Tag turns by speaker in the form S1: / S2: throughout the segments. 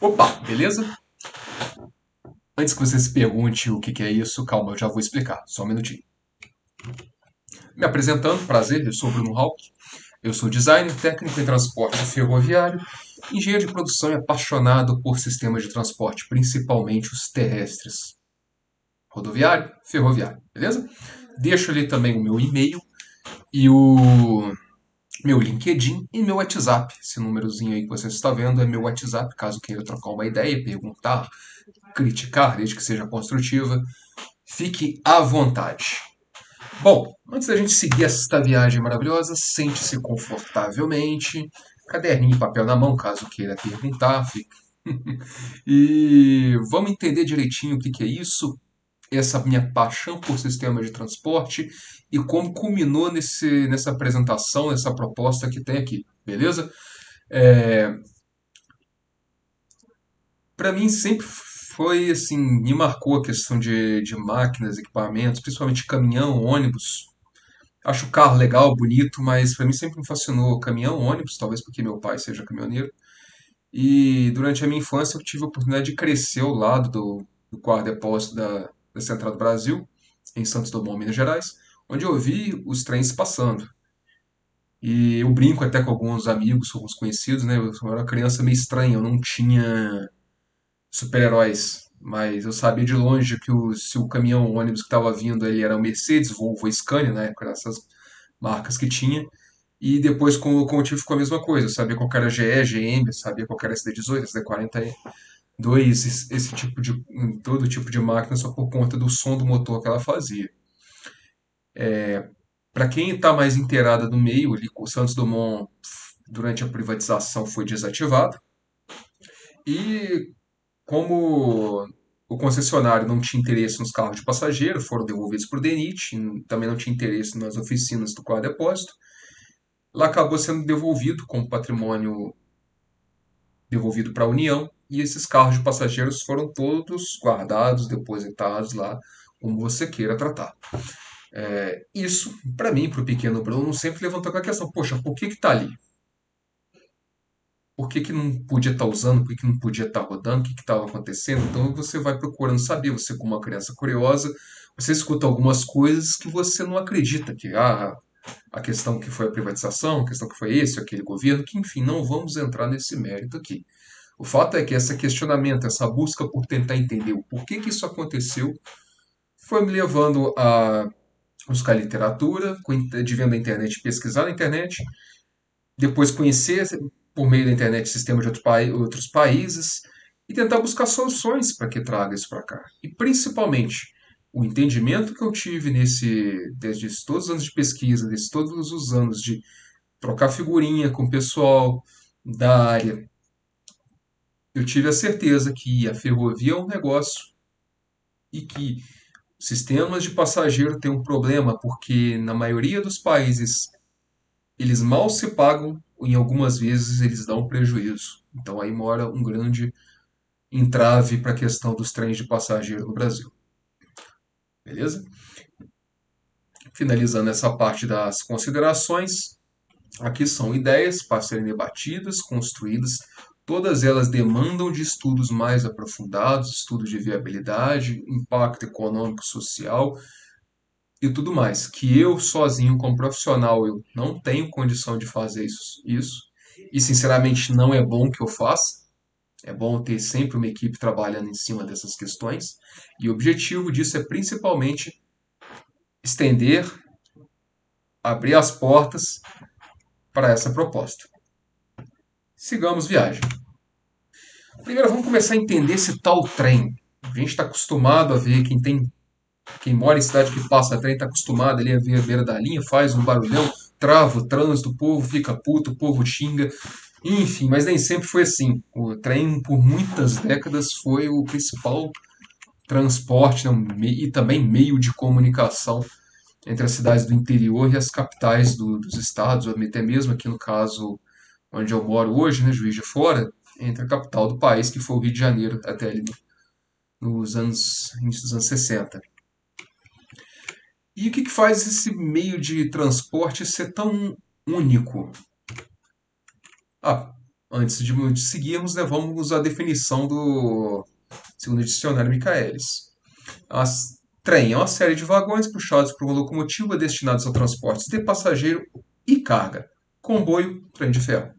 S1: Opa, beleza? Antes que você se pergunte o que é isso, calma, eu já vou explicar. Só um minutinho. Me apresentando, prazer, eu sou o Bruno Hauck. Eu sou designer técnico em transporte ferroviário, engenheiro de produção e apaixonado por sistemas de transporte, principalmente os terrestres. Rodoviário, ferroviário, beleza? Deixo ali também o meu e-mail e o meu LinkedIn e meu WhatsApp. Esse númerozinho aí que você está vendo é meu WhatsApp, caso queira trocar uma ideia, perguntar, criticar, desde que seja construtiva. Fique à vontade. Bom, antes da gente seguir esta viagem maravilhosa, sente-se confortavelmente, caderninho e papel na mão, caso queira perguntar. E vamos entender direitinho o que é isso, essa minha paixão por sistemas de transporte e como culminou nessa apresentação, nessa proposta que tem aqui, beleza? É, Para mim sempre foi assim, me marcou a questão de máquinas, equipamentos, principalmente caminhão, ônibus. Acho o carro legal, bonito, mas para mim sempre me fascinou caminhão, ônibus, talvez porque meu pai seja caminhoneiro. E durante a minha infância eu tive a oportunidade de crescer ao lado do quarto depósito da Central do Brasil, em Santos Dumont, Minas Gerais, onde eu vi os trens passando. E eu brinco até com alguns amigos, com alguns conhecidos, né? Eu era uma criança meio estranha, eu não tinha super-heróis, mas eu sabia de longe que se o caminhão, o ônibus que estava vindo, ele era um Mercedes, Volvo, Scania, na época, essas marcas que tinha. E depois com o locomotivo ficou a mesma coisa. Eu sabia qual era GE, GM, sabia qual era SD18, SD42, esse tipo de, todo tipo de máquina só por conta do som do motor que ela fazia. Para quem está mais inteirada do meio, ali, o Santos Dumont, durante a privatização, foi desativado. E como o concessionário não tinha interesse nos carros de passageiro, foram devolvidos para o DENIT, também não tinha interesse nas oficinas do quadro depósito, lá acabou sendo devolvido como patrimônio devolvido para a União, e esses carros de passageiros foram todos guardados, depositados lá, como você queira tratar. Isso, para mim, para o pequeno Bruno, sempre levantou a questão: poxa, por que está ali? Por que não podia estar usando? Por que não podia estar rodando? O que estava acontecendo? Então você vai procurando saber. Você, como uma criança curiosa, você escuta algumas coisas que você não acredita que a questão que foi a privatização, a questão que foi esse, aquele governo, que enfim, não vamos entrar nesse mérito aqui. O fato é que esse questionamento, essa busca por tentar entender o porquê que isso aconteceu, foi me levando a buscar literatura, de vendo a internet, pesquisar na internet, depois conhecer por meio da internet sistemas de outros países e tentar buscar soluções para que traga isso para cá. E principalmente o entendimento que eu tive desde todos os anos de pesquisa, desde todos os anos de trocar figurinha com o pessoal da área, eu tive a certeza que a ferrovia é um negócio e que sistemas de passageiro têm um problema porque na maioria dos países eles mal se pagam, ou em algumas vezes eles dão prejuízo. Então aí mora um grande entrave para a questão dos trens de passageiro no Brasil. Beleza? Finalizando essa parte das considerações, aqui são ideias para serem debatidas, construídas. Todas elas demandam de estudos mais aprofundados, estudos de viabilidade, impacto econômico, social e tudo mais. Que eu sozinho, como profissional, eu não tenho condição de fazer isso. E sinceramente não é bom que eu faça. É bom ter sempre uma equipe trabalhando em cima dessas questões. E o objetivo disso é principalmente estender, abrir as portas para essa proposta. Sigamos viagem. Primeiro vamos começar a entender esse tal trem. A gente está acostumado a ver quem mora em cidade que passa trem está acostumado ali a ver a beira da linha, faz um barulhão, trava o trânsito, o povo fica puto, o povo xinga. Enfim, mas nem sempre foi assim. O trem, por muitas décadas, foi o principal transporte, né, e também meio de comunicação entre as cidades do interior e as capitais dos estados, ou até mesmo aqui no caso onde eu moro hoje, né, Juiz de Fora, entre a capital do país, que foi o Rio de Janeiro, até ali nos início dos anos 60. E o que faz esse meio de transporte ser tão único? Ah, Antes de seguirmos, né, vamos à definição do segundo dicionário Michaelis. Trem é uma série de vagões puxados por uma locomotiva destinados a transportes de passageiro e carga. Comboio, trem de ferro.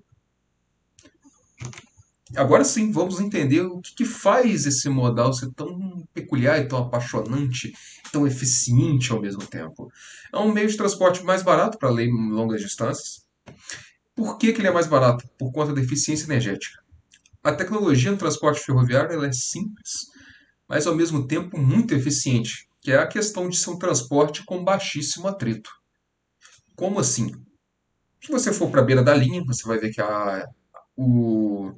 S1: Agora sim, vamos entender o que faz esse modal ser tão peculiar e tão apaixonante, tão eficiente ao mesmo tempo. É um meio de transporte mais barato para longas distâncias. Por que ele é mais barato? Por conta da eficiência energética. A tecnologia no transporte ferroviário ela é simples, mas ao mesmo tempo muito eficiente, que é a questão de ser um transporte com baixíssimo atrito. Como assim? Se você for para a beira da linha, você vai ver que o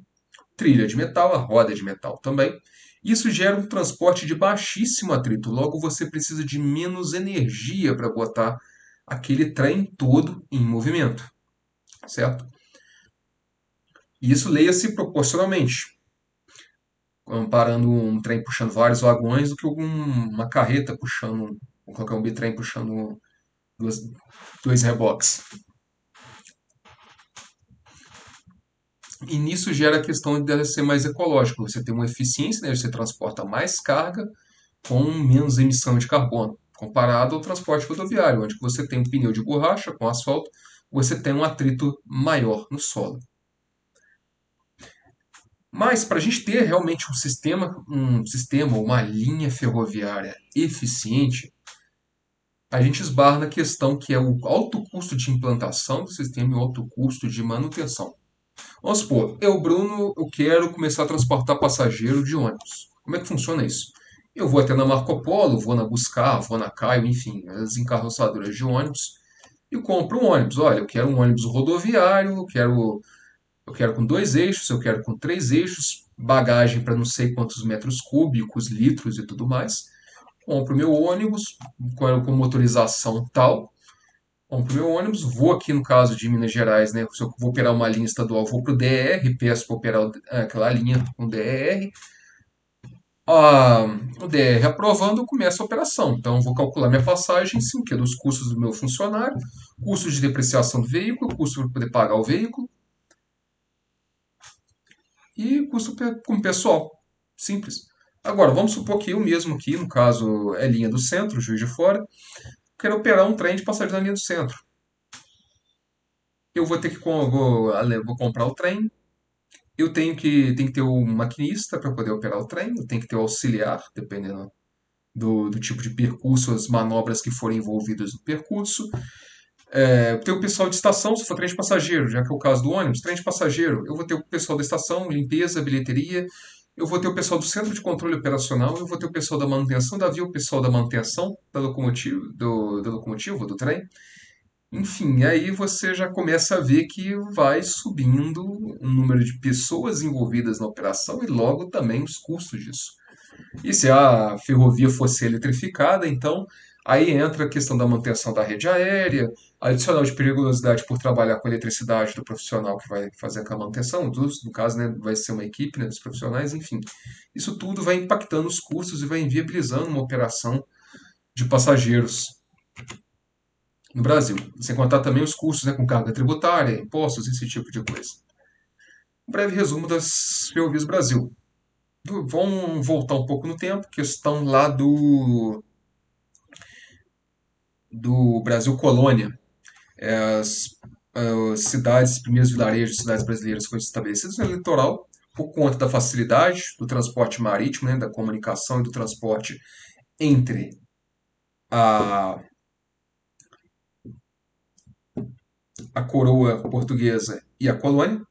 S1: trilha de metal, a roda de metal também. Isso gera um transporte de baixíssimo atrito, logo você precisa de menos energia para botar aquele trem todo em movimento, certo? E isso leia-se proporcionalmente, comparando um trem puxando vários vagões do que uma carreta puxando, ou qualquer um bitrem puxando duas, dois reboques. E nisso gera a questão de ser mais ecológico. Você tem uma eficiência, né? Você transporta mais carga com menos emissão de carbono, comparado ao transporte rodoviário, onde você tem um pneu de borracha com asfalto, você tem um atrito maior no solo. Mas para a gente ter realmente um sistema, uma linha ferroviária eficiente, a gente esbarra na questão que é o alto custo de implantação do sistema e o alto custo de manutenção. Vamos supor, eu, Bruno, eu quero começar a transportar passageiro de ônibus. Como é que funciona isso? Eu vou até na Marco Polo, vou na Buscar, vou na Caio, enfim, as encarroçadoras de ônibus, e compro um ônibus. Olha, eu quero um ônibus rodoviário, eu quero com 2 eixos, eu quero com 3 eixos, bagagem para não sei quantos metros cúbicos, litros e tudo mais. Compro meu ônibus com motorização tal, compro meu ônibus, vou aqui no caso de Minas Gerais, né? Se eu vou operar uma linha estadual, vou para o DR, peço para operar aquela linha com DR. Ah, o DR aprovando, eu começo a operação. Então, eu vou calcular minha passagem em cima dos custos do meu funcionário, custo de depreciação do veículo, custo para poder pagar o veículo e custo com o pessoal. Simples. Agora, vamos supor que eu mesmo aqui, no caso é linha do centro, Juiz de Fora, quero operar um trem de passagem na linha do centro. Eu vou ter que vou comprar o trem. Eu tenho que ter um maquinista para poder operar o trem. Eu tenho que ter o auxiliar, dependendo do tipo de percurso, as manobras que forem envolvidas no percurso. Tem o pessoal de estação, se for trem de passageiro, já que é o caso do ônibus, trem de passageiro. Eu vou ter o pessoal da estação, limpeza, bilheteria. Eu vou ter o pessoal do centro de controle operacional. Eu vou ter o pessoal da manutenção da via, o pessoal da manutenção da locomotiva, do trem. Enfim, aí você já começa a ver que vai subindo o número de pessoas envolvidas na operação e logo também os custos disso. E se a ferrovia fosse eletrificada, então aí entra a questão da manutenção da rede aérea, adicional de periculosidade por trabalhar com a eletricidade do profissional que vai fazer aquela manutenção, no caso, né, vai ser uma equipe, né, dos profissionais, enfim. Isso tudo vai impactando os custos e vai inviabilizando uma operação de passageiros no Brasil. Sem contar também os custos, né, com carga tributária, impostos, esse tipo de coisa. Um breve resumo das ferrovias do Brasil. Vamos voltar um pouco no tempo, questão lá do Brasil Colônia. As cidades, primeiros vilarejos, cidades brasileiras foram estabelecidas no litoral por conta da facilidade do transporte marítimo, né, da comunicação e do transporte entre a, a coroa portuguesa e a colônia.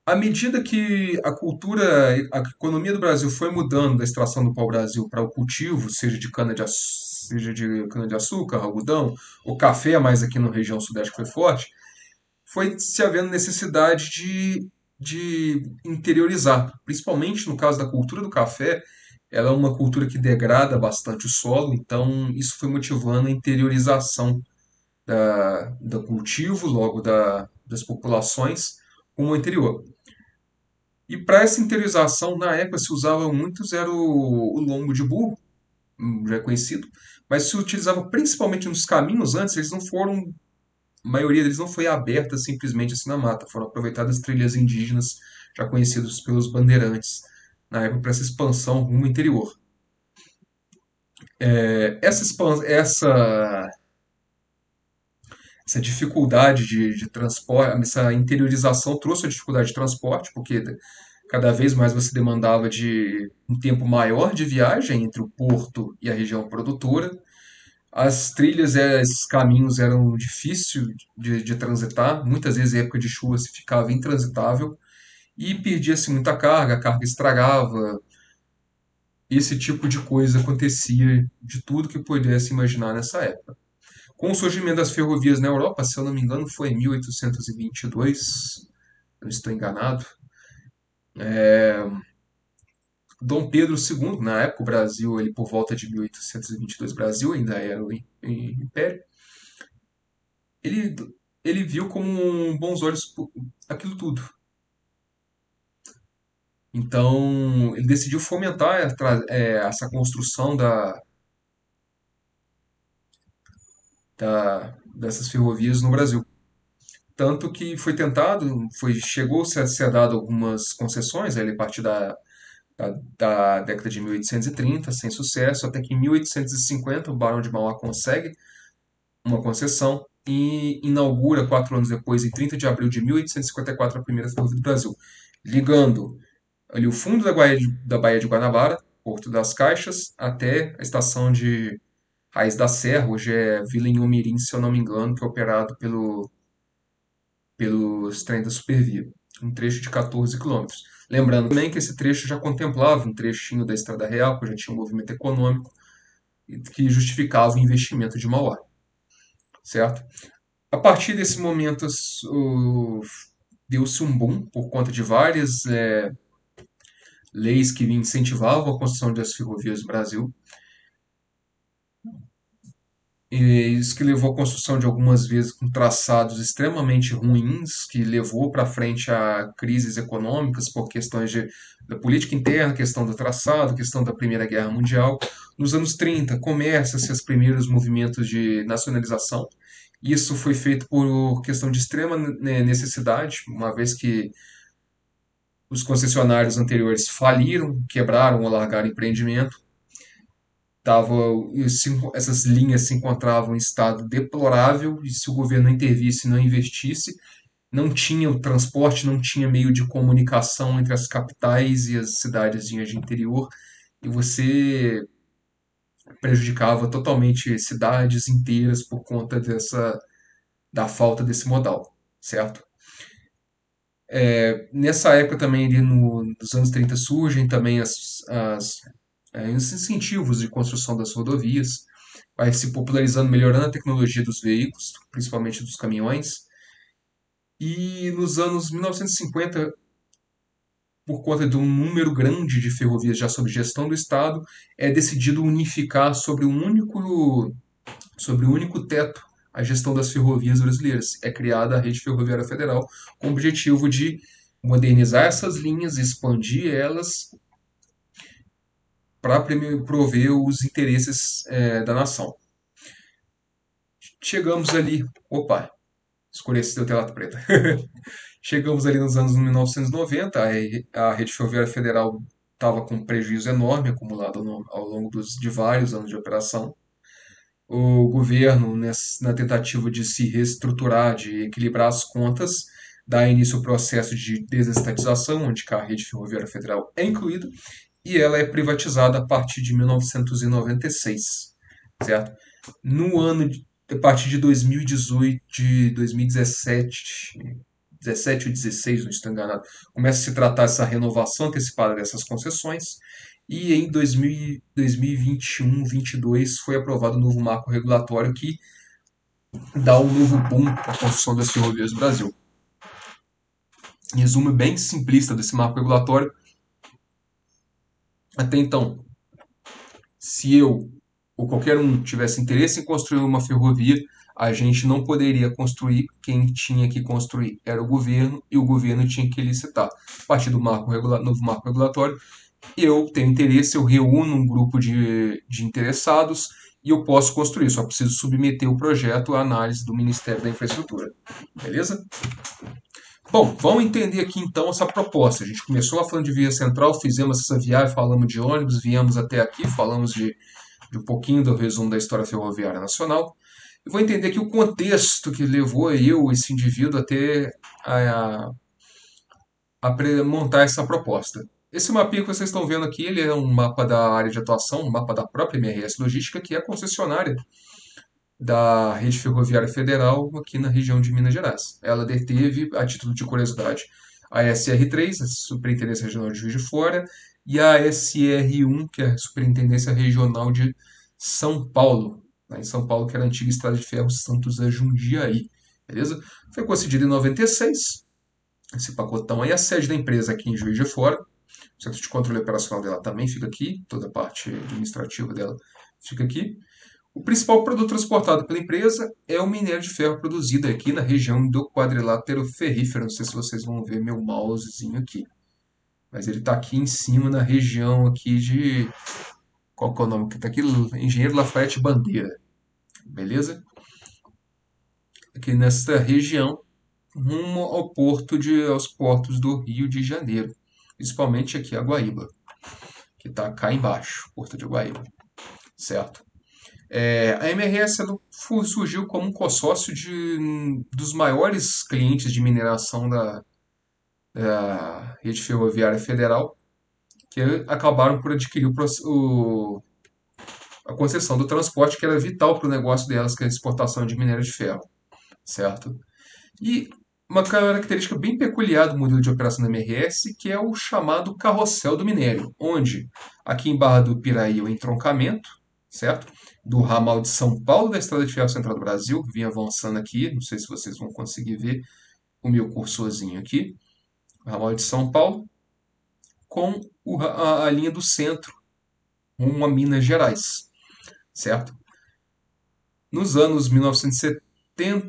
S1: À medida que a cultura, a economia do Brasil foi mudando da extração do pau-brasil para o cultivo, seja de cana-de-açúcar, algodão, ou café, mais aqui na região sudeste que foi forte, foi se havendo necessidade de interiorizar. Principalmente no caso da cultura do café, ela é uma cultura que degrada bastante o solo, então isso foi motivando a interiorização do cultivo, logo das populações, rumo ao interior. E para essa interiorização, na época se usava muitos era o lombo de burro, já é conhecido, mas se utilizava principalmente nos caminhos antes, eles não foram a maioria deles não foi aberta simplesmente assim na mata, foram aproveitadas trilhas indígenas já conhecidas pelos bandeirantes na época para essa expansão rumo ao interior. Essa dificuldade de transporte, essa interiorização trouxe a dificuldade de transporte, porque cada vez mais você demandava de um tempo maior de viagem entre o porto e a região produtora. As trilhas, esses caminhos eram difíceis de transitar, muitas vezes em época de chuva se ficava intransitável e perdia-se muita carga, a carga estragava, esse tipo de coisa acontecia de tudo que pudesse imaginar nessa época. Com o surgimento das ferrovias na Europa, se eu não me engano, foi em 1822, não estou enganado, Dom Pedro II, na época o Brasil, ele por volta de 1822, Brasil ainda era o Império, ele, ele viu com bons olhos aquilo tudo. Então, ele decidiu fomentar essa construção dessas ferrovias no Brasil. Tanto que foi tentado, chegou-se a ser dado algumas concessões, a partir da década de 1830, sem sucesso, até que em 1850 o Barão de Mauá consegue uma concessão e inaugura, 4 anos depois, em 30 de abril de 1854, a primeira ferrovia do Brasil, ligando ali o fundo da Baía de Guanabara, Porto das Caixas, até a estação de Raiz da Serra, hoje é Vila Inhomirim, se eu não me engano, que é operado pelos trens da Supervia, um trecho de 14 quilômetros. Lembrando também que esse trecho já contemplava um trechinho da Estrada Real, que já tinha um movimento econômico que justificava o investimento de Mauá, certo? A partir desse momento, deu-se um boom por conta de várias leis que incentivavam a construção das ferrovias no Brasil. E isso que levou à construção de algumas vezes com traçados extremamente ruins, que levou para frente a crises econômicas por questões da política interna, questão do traçado, questão da Primeira Guerra Mundial. Nos anos 30, começa-se os primeiros movimentos de nacionalização. Isso foi feito por questão de extrema necessidade, uma vez que os concessionários anteriores faliram, quebraram ou largaram empreendimento. Tava, essas linhas se encontravam em estado deplorável e se o governo não intervisse, não investisse, não tinha o transporte, não tinha meio de comunicação entre as capitais e as cidadezinhas de interior e você prejudicava totalmente cidades inteiras por conta da falta desse modal, certo? Nessa época também, ali nos anos 30, surgem também os incentivos de construção das rodovias, vai se popularizando, melhorando a tecnologia dos veículos, principalmente dos caminhões. E nos anos 1950, por conta de um número grande de ferrovias já sob gestão do Estado, é decidido unificar sobre um único teto a gestão das ferrovias brasileiras. É criada a Rede Ferroviária Federal com o objetivo de modernizar essas linhas, expandir elas para prover os interesses da nação. Chegamos ali, opa, escureceu a tela preta. Chegamos ali nos anos 1990, a Rede Ferroviária Federal estava com um prejuízo enorme acumulado ao longo de vários anos de operação. O governo, na tentativa de se reestruturar, de equilibrar as contas, dá início ao processo de desestatização, onde a Rede Ferroviária Federal é incluída, e ela é privatizada a partir de 1996, certo? No ano, a partir de 2018, de 2017, 17 ou 16, não estou enganado, começa a se tratar essa renovação antecipada dessas concessões, e em 2021, 2022, foi aprovado um novo marco regulatório que dá um novo boom à construção das ferrovias do Brasil. Em resumo bem simplista desse marco regulatório, até então, se eu ou qualquer um tivesse interesse em construir uma ferrovia, a gente não poderia construir, quem tinha que construir era o governo e o governo tinha que licitar. A partir do novo marco regulatório, eu tenho interesse, eu reúno um grupo de interessados e eu posso construir, só preciso submeter o projeto à análise do Ministério da Infraestrutura. Beleza? Bom, vamos entender aqui então essa proposta. A gente começou lá falando de via central, fizemos essa viagem, falamos de ônibus, viemos até aqui, falamos de um pouquinho do resumo da história ferroviária nacional. Eu vou entender aqui o contexto que levou eu, esse indivíduo, até montar essa proposta. Esse mapinha que vocês estão vendo aqui, ele é um mapa da área de atuação, um mapa da própria MRS Logística, que é a concessionária da Rede Ferroviária Federal aqui na região de Minas Gerais. Ela deteve, a título de curiosidade, a SR3, a Superintendência Regional de Juiz de Fora, e a SR1, que é a Superintendência Regional de São Paulo, lá em São Paulo, que era a antiga Estrada de Ferro Santos a Jundiaí. Beleza? Foi concedida em 96, esse pacotão aí. A sede da empresa aqui em Juiz de Fora. O centro de controle operacional dela também fica aqui, toda a parte administrativa dela fica aqui. O principal produto transportado pela empresa é o minério de ferro produzido aqui na região do quadrilátero ferrífero. Não sei se vocês vão ver meu mousezinho aqui, mas ele está aqui em cima na região aqui de... Qual que é o nome que está aqui? Engenheiro Lafayette Bandeira. Beleza? Aqui nessa região, rumo aos portos do Rio de Janeiro. Principalmente aqui a Guaíba, que está cá embaixo, Porto de Guaíba. Certo? A MRS surgiu como um consórcio dos maiores clientes de mineração da Rede Ferroviária Federal, que acabaram por adquirir a concessão do transporte, que era vital para o negócio delas, que é a exportação de minério de ferro. Certo? E uma característica bem peculiar do modelo de operação da MRS, que é o chamado carrossel do minério, onde aqui em Barra do Piraí o entroncamento, certo? Do ramal de São Paulo da Estrada de Ferro Central do Brasil, vim avançando aqui, não sei se vocês vão conseguir ver o meu cursorzinho aqui, o ramal de São Paulo, com a linha do centro, rumo a Minas Gerais, certo? Nos anos 1970,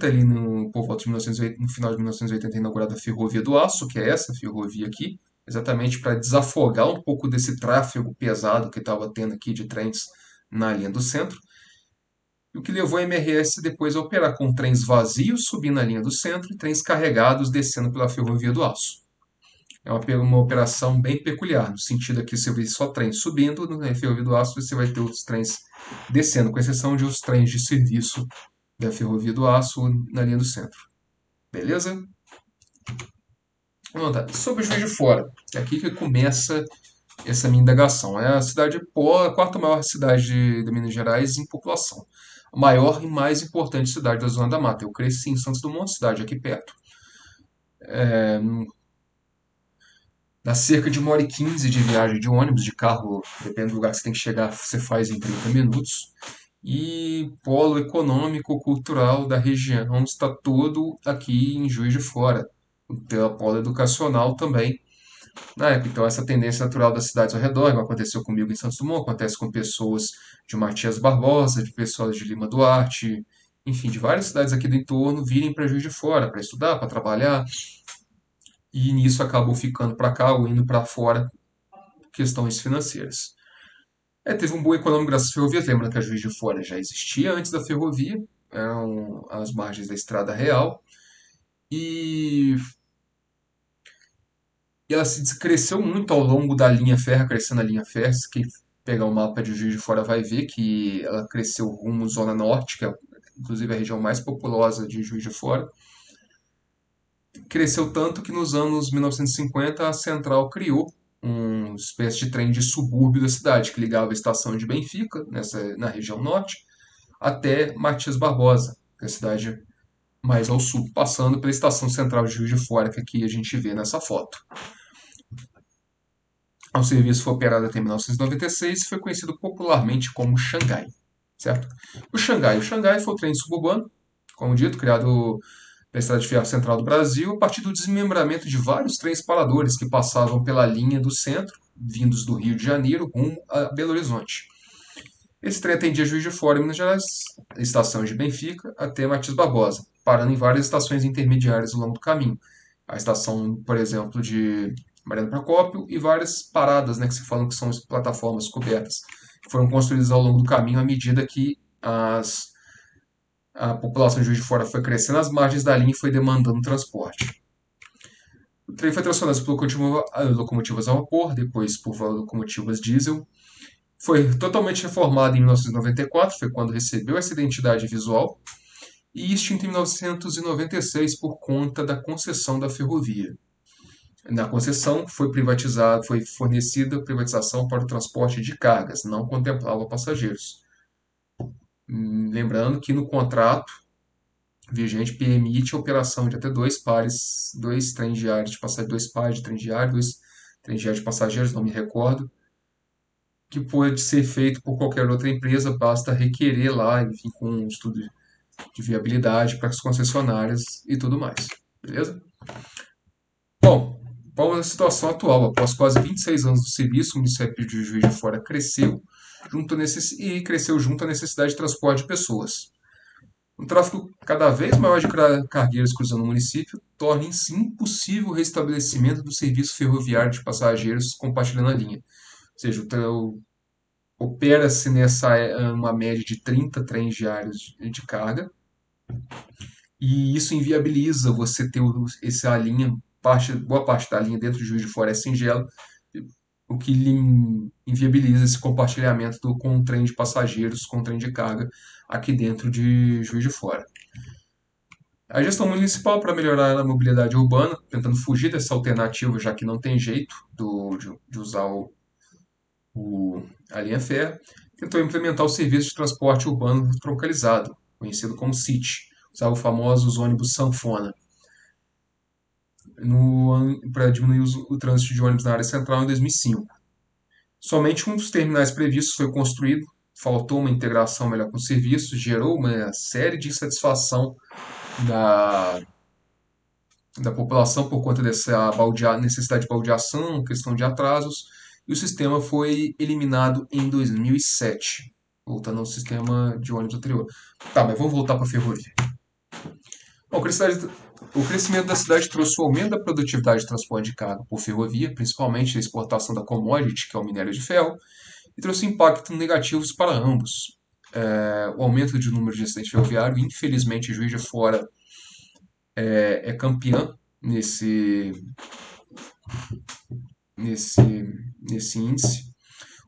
S1: ali por volta de 1980, no final de 1980, inaugurada a Ferrovia do Aço, que é essa ferrovia aqui, exatamente para desafogar um pouco desse tráfego pesado que estava tendo aqui de trens na linha do centro. O que levou a MRS depois a operar com trens vazios subindo na linha do centro e trens carregados descendo pela Ferrovia do Aço. É uma operação bem peculiar, no sentido que você vê só trens subindo, na Ferrovia do Aço você vai ter os trens descendo, com exceção de os trens de serviço da Ferrovia do Aço na linha do centro. Beleza? Vamos lá. Sobre o Juiz de Fora, é aqui que começa essa minha indagação. É a quarta maior cidade de Minas Gerais em população. A maior e mais importante cidade da Zona da Mata. Eu cresci em Santos Dumont, cidade aqui perto. Dá cerca de 1h15 de viagem de ônibus, de carro, depende do lugar que você tem que chegar, você faz em 30 minutos. E polo econômico, cultural da região está todo aqui em Juiz de Fora. Pela polo educacional também na época. Então, essa tendência natural das cidades ao redor, igual aconteceu comigo em Santos Dumont, acontece com pessoas de Matias Barbosa, de pessoas de Lima Duarte, enfim, de várias cidades aqui do entorno virem para Juiz de Fora, para estudar, para trabalhar, e nisso acabam ficando para cá ou indo para fora, questões financeiras. Teve um boom econômico graças às ferrovias, lembrando que a Juiz de Fora já existia antes da ferrovia, eram as margens da Estrada Real, e ela se cresceu muito ao longo da linha férrea, crescendo a linha férrea. Se quem pegar o mapa de Juiz de Fora vai ver que ela cresceu rumo Zona Norte, que é inclusive a região mais populosa de Juiz de Fora. Cresceu tanto que nos anos 1950 a Central criou uma espécie de trem de subúrbio da cidade, que ligava a estação de Benfica, na região norte, até Matias Barbosa, que é a cidade mais ao sul, passando pela estação central de Juiz de Fora, que aqui a gente vê nessa foto. O serviço foi operado até 1996 e foi conhecido popularmente como Xangai, certo? O Xangai foi o trem suburbano, como dito, criado pela Estrada de Ferro Central do Brasil, a partir do desmembramento de vários trens paradores que passavam pela linha do centro, vindos do Rio de Janeiro, rumo a Belo Horizonte. Esse trem atendia Juiz de Fora, Minas Gerais, estação de Benfica, até Matias Barbosa, parando em várias estações intermediárias ao longo do caminho. A estação, por exemplo, de Mariano Procópio e várias paradas, né, que se falam que são plataformas cobertas, que foram construídas ao longo do caminho à medida que as, a população de Juiz de Fora foi crescendo, as margens da linha foi demandando transporte. O trem foi transformado por locomotivas a vapor, depois por locomotivas diesel. Foi totalmente reformado em 1994, foi quando recebeu essa identidade visual, e extinto em 1996 por conta da concessão da ferrovia. Na concessão foi privatizado, foi fornecida privatização para o transporte de cargas, não contemplava passageiros. Lembrando que no contrato vigente permite a operação de até dois trens diários de passageiros, dois pares de trem diário, dois trens diários de passageiros, não me recordo, que pode ser feito por qualquer outra empresa, basta requerer lá, enfim, com um estudo de viabilidade para as concessionárias e tudo mais. Beleza? Bom, qual é a situação atual? Após quase 26 anos do serviço, o município de Juiz de Fora cresceu cresceu junto à necessidade de transporte de pessoas. Um tráfego cada vez maior de cargueiros cruzando o município torna-se impossível o restabelecimento do serviço ferroviário de passageiros compartilhando a linha. Ou seja, opera-se nessa uma média de 30 trens diários de carga, e isso inviabiliza você ter essa linha, boa parte da linha dentro de Juiz de Fora é singelo, o que inviabiliza esse compartilhamento com o trem de passageiros, com o trem de carga aqui dentro de Juiz de Fora. A gestão municipal para melhorar a mobilidade urbana, tentando fugir dessa alternativa, já que não tem jeito de usar a linha férrea, tentou implementar o serviço de transporte urbano troncalizado, conhecido como CIT, usava os famosos ônibus sanfona, para diminuir o trânsito de ônibus na área central em 2005. Somente um dos terminais previstos foi construído, faltou uma integração melhor com o serviço, gerou uma série de insatisfação da, da população por conta dessa necessidade de baldeação, questão de atrasos, e o sistema foi eliminado em 2007, voltando ao sistema de ônibus anterior. Tá, mas vamos voltar para a ferrovia. Bom, o crescimento da cidade trouxe o aumento da produtividade de transporte de carga por ferrovia, principalmente a exportação da commodity, que é o minério de ferro, e trouxe impactos negativos para ambos. O aumento de número de acidentes ferroviários, infelizmente, Juiz de Fora é campeã nesse, nesse índice.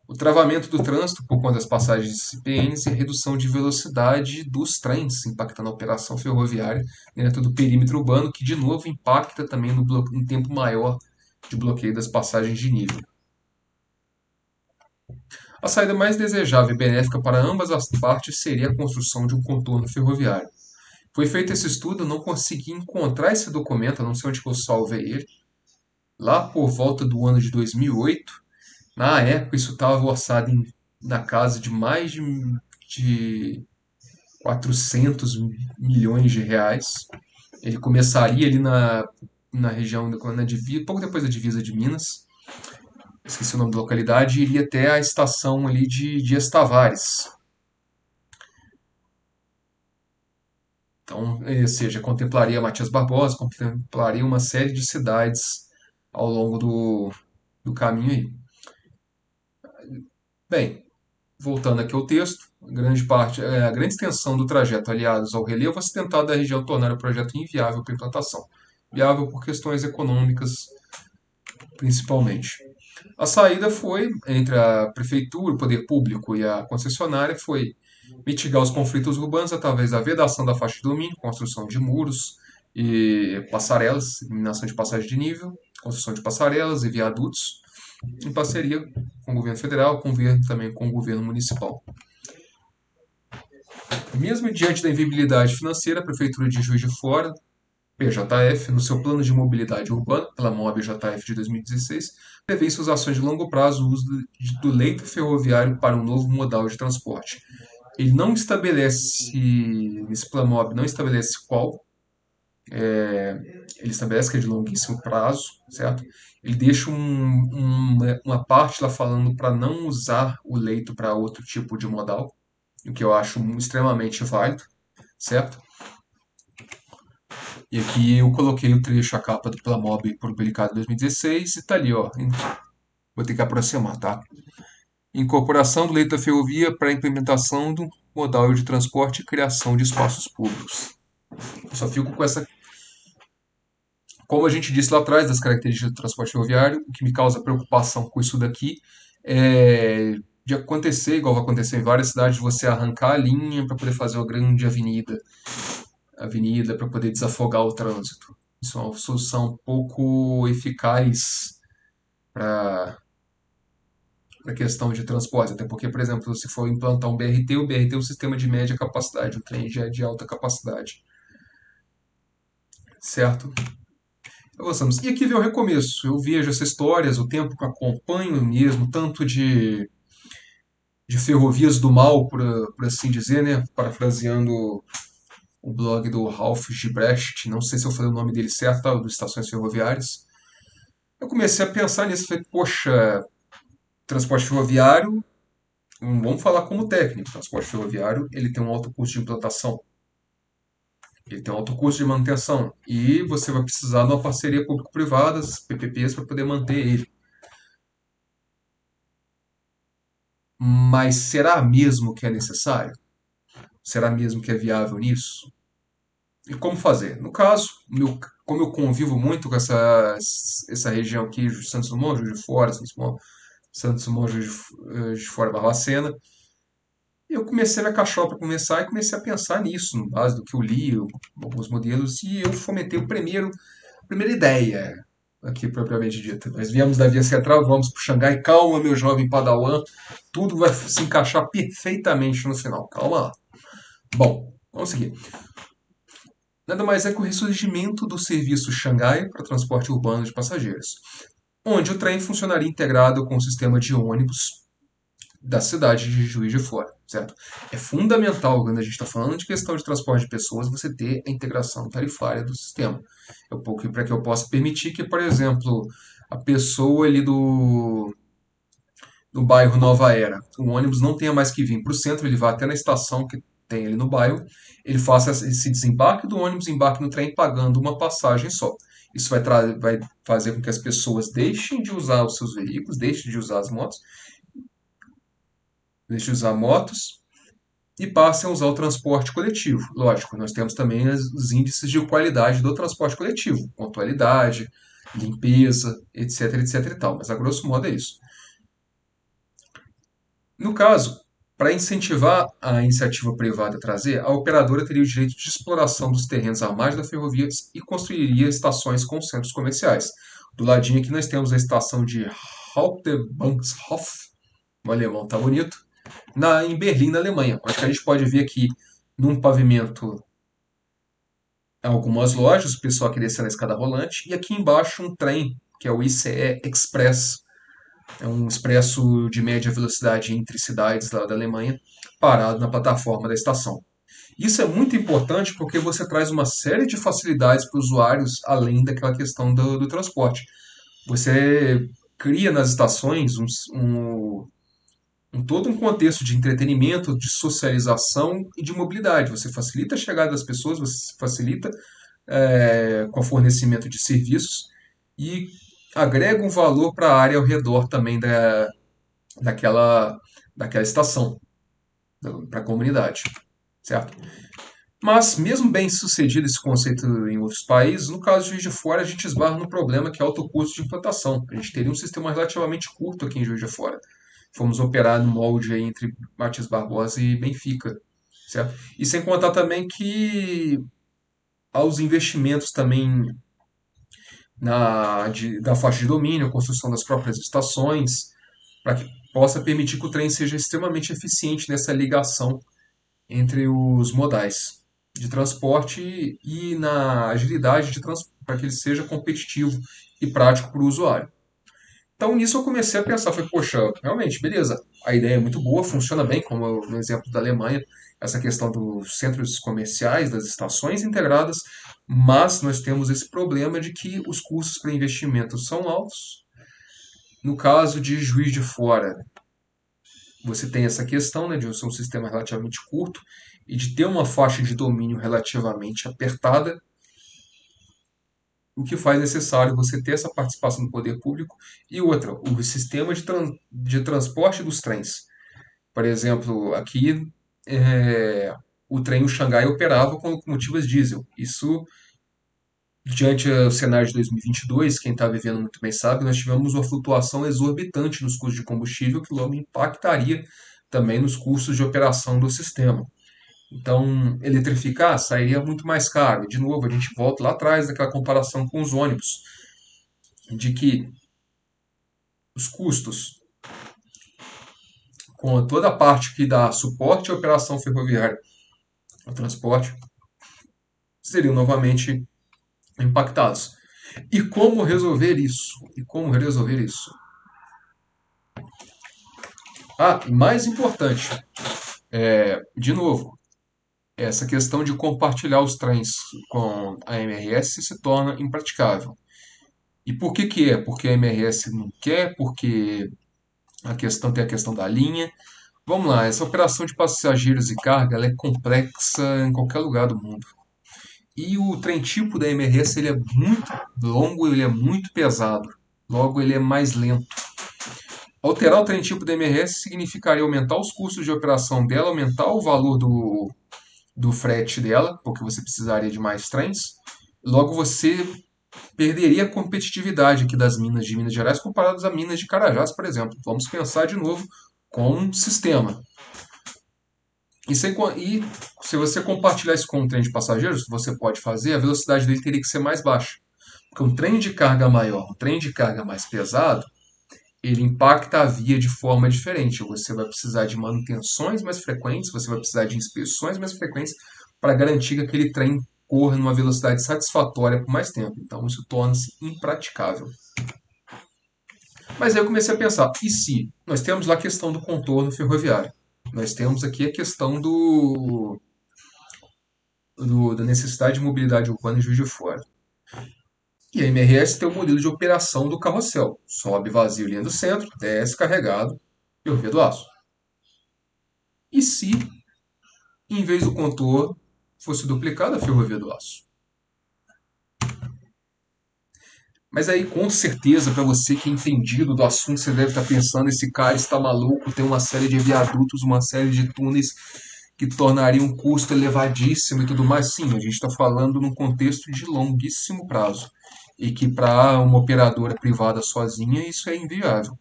S1: O travamento do trânsito por conta das passagens de CPNs e a redução de velocidade dos trens, impactando a operação ferroviária dentro do perímetro urbano, que de novo impacta também no tempo maior de bloqueio das passagens de nível. A saída mais desejável e benéfica para ambas as partes seria a construção de um contorno ferroviário. Foi feito esse estudo, eu não consegui encontrar esse documento, não sei onde eu salvei ele. Lá por volta do ano de 2008, na época isso estava orçado na casa de mais de 400 milhões de reais. Ele começaria ali na região, na divisa, pouco depois da divisa de Minas, esqueci o nome da localidade, e iria até a estação ali de Dias Tavares. Então, ou seja, contemplaria Matias Barbosa, contemplaria uma série de cidades ao longo do caminho aí. Bem, voltando aqui ao texto, a grande extensão do trajeto aliados ao relevo acidentado da região tornaram o projeto inviável para implantação. Viável por questões econômicas, principalmente. A saída foi entre a prefeitura, o poder público e a concessionária foi mitigar os conflitos urbanos através da vedação da faixa de domínio, construção de muros e passarelas, eliminação de passagem de nível, construção de passarelas e viadutos, em parceria com o governo federal, também com o governo municipal. Mesmo diante da inviabilidade financeira, a Prefeitura de Juiz de Fora, PJF, no seu plano de mobilidade urbana, pela MOB JF de 2016, prevê em suas ações de longo prazo o uso do leito ferroviário para um novo modal de transporte. Ele não estabelece, esse plano MOB não estabelece qual, ele estabelece que é de longuíssimo prazo, certo? Ele deixa uma parte lá falando para não usar o leito para outro tipo de modal, o que eu acho extremamente válido, certo? E aqui eu coloquei o trecho, a capa do Plamob publicado em 2016, e tá ali, ó. Vou ter que aproximar, tá? Incorporação do leito da ferrovia para a implementação modal de transporte e criação de espaços públicos. Eu só fico com essa. Como a gente disse lá atrás, das características do transporte ferroviário, o que me causa preocupação com isso daqui é de acontecer, igual vai acontecer em várias cidades, você arrancar a linha para poder fazer uma grande avenida para poder desafogar o trânsito. Isso é uma solução pouco eficaz para a questão de transporte, até porque, por exemplo, se for implantar um BRT, o BRT é um sistema de média capacidade, o trem já é de alta capacidade, certo? Avançamos. E aqui vem o recomeço. Eu vejo essas histórias, o tempo que eu acompanho mesmo, tanto de ferrovias do mal, por assim dizer, né? Parafraseando o blog do Ralph Gibrecht, não sei se eu falei o nome dele certo, tá? Do Estações Ferroviárias. Eu comecei a pensar nisso, falei, poxa, transporte ferroviário, vamos falar como técnico, transporte ferroviário, ele tem um alto custo de implantação, ele tem um alto custo de manutenção, e você vai precisar de uma parceria público-privada, PPPs, para poder manter ele. Mas será mesmo que é necessário? Será mesmo que é viável nisso? E como fazer? No caso, como eu convivo muito com essa região aqui, Santos Dumont, Juiz de Fora, Santos Dumont, Juiz de Fora, Barbacena, eu comecei a minha cachola para começar e comecei a pensar nisso, no base do que eu li, alguns modelos, e eu fomentei a primeira ideia, aqui propriamente dita. Nós viemos da Via Central, vamos para o Xangai, calma, meu jovem padawan, tudo vai se encaixar perfeitamente no final, calma lá. Bom, vamos seguir. Nada mais é que o ressurgimento do serviço Xangai para transporte urbano de passageiros, onde o trem funcionaria integrado com o sistema de ônibus da cidade de Juiz de Fora, certo? É fundamental, quando a gente está falando de questão de transporte de pessoas, você ter a integração tarifária do sistema. É um pouco para que eu possa permitir que, por exemplo, a pessoa ali do bairro Nova Era, o ônibus não tenha mais que vir para o centro, ele vá até na estação que tem ali no bairro, ele faça esse desembarque do ônibus, embarque no trem pagando uma passagem só. Isso vai fazer com que as pessoas deixem de usar os seus veículos, deixem de usar as motos, deixem de usar motos e passem a usar o transporte coletivo. Lógico, nós temos também os índices de qualidade do transporte coletivo, pontualidade, limpeza, etc, etc e tal. Mas a grosso modo é isso. No caso, para incentivar a iniciativa privada a trazer, a operadora teria o direito de exploração dos terrenos à margem da ferrovia e construiria estações com centros comerciais. Do ladinho aqui nós temos a estação de Hauptbahnhof, o alemão tá bonito, em Berlim, na Alemanha. Acho que a gente pode ver aqui num pavimento algumas lojas, o pessoal aqui descendo a escada rolante, e aqui embaixo um trem, que é o ICE Express, é um expresso de média velocidade entre cidades lá da Alemanha, parado na plataforma da estação. Isso é muito importante porque você traz uma série de facilidades para os usuários, além daquela questão do transporte. Você cria nas estações todo um contexto de entretenimento, de socialização e de mobilidade. Você facilita a chegada das pessoas, você facilita com o fornecimento de serviços e agrega um valor para a área ao redor também daquela, daquela estação, para a comunidade, certo? Mas, mesmo bem sucedido esse conceito em outros países, no caso de Juiz de Fora, a gente esbarra no problema que é o alto custo de implantação. A gente teria um sistema relativamente curto aqui em Juiz de Fora. Fomos operar no molde aí entre Matias Barbosa e Benfica, certo? E sem contar também que aos investimentos também da faixa de domínio, a construção das próprias estações, para que possa permitir que o trem seja extremamente eficiente nessa ligação entre os modais de transporte e na agilidade de para que ele seja competitivo e prático para o usuário. Então nisso eu comecei a pensar, falei, poxa, realmente, beleza, a ideia é muito boa, funciona bem, como no exemplo da Alemanha, essa questão dos centros comerciais, das estações integradas, mas nós temos esse problema de que os custos para investimento são altos. No caso de Juiz de Fora, você tem essa questão, né, de ser um sistema relativamente curto e de ter uma faixa de domínio relativamente apertada, o que faz necessário você ter essa participação do poder público. E outra, o sistema de transporte dos trens. Por exemplo, aqui o trem o Xangai operava com locomotivas diesel. Isso, diante do cenário de 2022, quem está vivendo muito bem sabe, nós tivemos uma flutuação exorbitante nos custos de combustível que logo impactaria também nos custos de operação do sistema. Então, eletrificar sairia muito mais caro. De novo, a gente volta lá atrás daquela comparação com os ônibus, de que os custos, com toda a parte que dá suporte à operação ferroviária, ao transporte, seriam novamente impactados. E como resolver isso? E como resolver isso? Ah, e mais importante, de novo, essa questão de compartilhar os trens com a MRS se torna impraticável. E por que que é? Porque a MRS não quer, porque tem a questão da linha. Vamos lá, essa operação de passageiros e carga ela é complexa em qualquer lugar do mundo. E o trem tipo da MRS ele é muito longo, ele é muito pesado. Logo, ele é mais lento. Alterar o trem tipo da MRS significaria aumentar os custos de operação dela, aumentar o valor do frete dela, porque você precisaria de mais trens. Logo, você perderia a competitividade aqui das minas de Minas Gerais comparadas a minas de Carajás, por exemplo. Vamos pensar de novo com um sistema. E se você compartilhar isso com um trem de passageiros, você pode fazer, a velocidade dele teria que ser mais baixa. Porque um trem de carga maior, um trem de carga mais pesado, ele impacta a via de forma diferente. Você vai precisar de manutenções mais frequentes, você vai precisar de inspeções mais frequentes para garantir que aquele trem corra numa velocidade satisfatória por mais tempo. Então isso torna-se impraticável. Mas aí eu comecei a pensar, e se nós temos lá a questão do contorno ferroviário? Nós temos aqui a questão da necessidade de mobilidade urbana em Juiz de Fora. E a MRS tem o modelo de operação do carrossel. Sobe vazio linha do centro, desce carregado, ferrovia do aço. E se, em vez do contorno, fosse duplicada a ferrovia do aço? Mas aí, com certeza, para você que é entendido do assunto, você deve estar pensando: esse cara está maluco, tem uma série de viadutos, uma série de túneis que tornaria um custo elevadíssimo e tudo mais. Sim, a gente está falando num contexto de longuíssimo prazo. E que para uma operadora privada sozinha isso é inviável.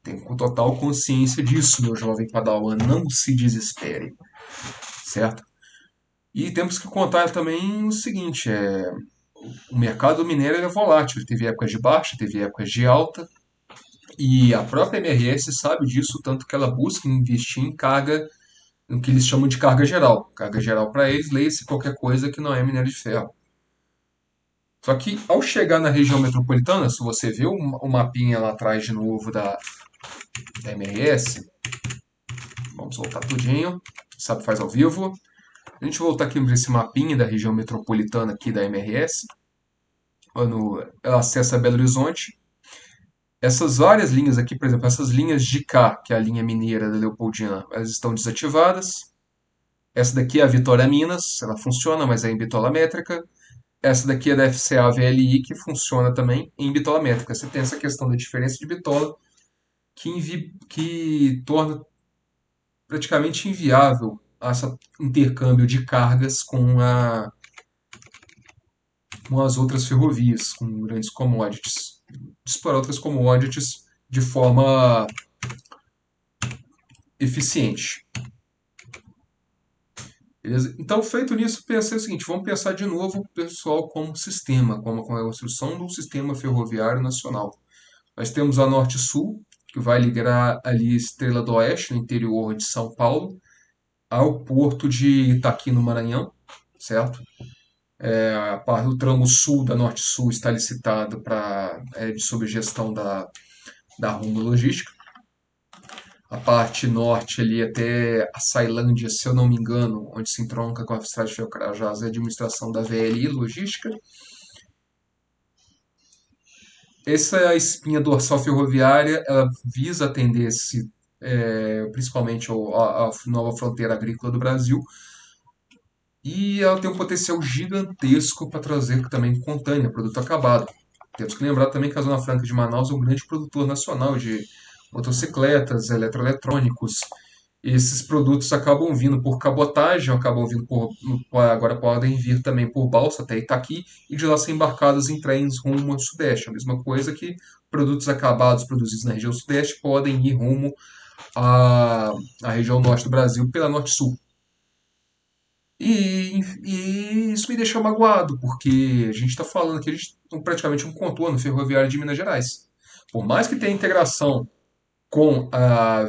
S1: Tenha com total consciência disso, meu jovem padawan. Não se desespere, certo? E temos que contar também o seguinte: o mercado minério é volátil. Ele teve épocas de baixa, teve épocas de alta. E a própria MRS sabe disso, tanto que ela busca investir em carga, no que eles chamam de carga geral. Carga geral para eles, leia-se qualquer coisa que não é minério de ferro. Só que ao chegar na região metropolitana, se você vê o mapinha lá atrás de novo da MRS, vamos voltar tudinho, sabe, faz ao vivo. A gente voltar aqui para esse mapinha da região metropolitana aqui da MRS, quando ela acessa Belo Horizonte, essas várias linhas aqui, por exemplo, essas linhas de K, que é a linha mineira da Leopoldina, elas estão desativadas. Essa daqui é a Vitória Minas, ela funciona, mas é em bitola métrica. Essa daqui é da FCA VLI, que funciona também em bitola métrica. Você tem essa questão da diferença de bitola, que torna praticamente inviável esse intercâmbio de cargas com as outras ferrovias, com grandes commodities. Explorar outras commodities de forma eficiente. Beleza? Então, feito nisso, pensei o seguinte: vamos pensar de novo, pessoal, como sistema, como a construção de um sistema ferroviário nacional. Nós temos a Norte-Sul, que vai ligar ali Estrela do Oeste, no interior de São Paulo, ao porto de Itaqui, no Maranhão, certo? A parte do tramo sul da Norte-Sul está licitado sob gestão da Rumo Logística. A parte norte ali até a Sailândia, se eu não me engano, onde se entronca com a Estrada de Ferro Carajás, é a administração da VLI Logística. Essa espinha dorsal ferroviária, ela visa atender principalmente a nova fronteira agrícola do Brasil, e ela tem um potencial gigantesco para trazer também contânia, produto acabado. Temos que lembrar também que a Zona Franca de Manaus é um grande produtor nacional de motocicletas, eletroeletrônicos, esses produtos acabam vindo por cabotagem, acabam vindo agora podem vir também por balsa até Itaqui e de lá ser embarcados em trens rumo ao Sudeste. A mesma coisa que produtos acabados produzidos na região Sudeste podem ir rumo à região Norte do Brasil pela Norte-Sul. E isso me deixa magoado, porque a gente está falando aqui de praticamente um contorno ferroviário de Minas Gerais. Por mais que tenha integração com a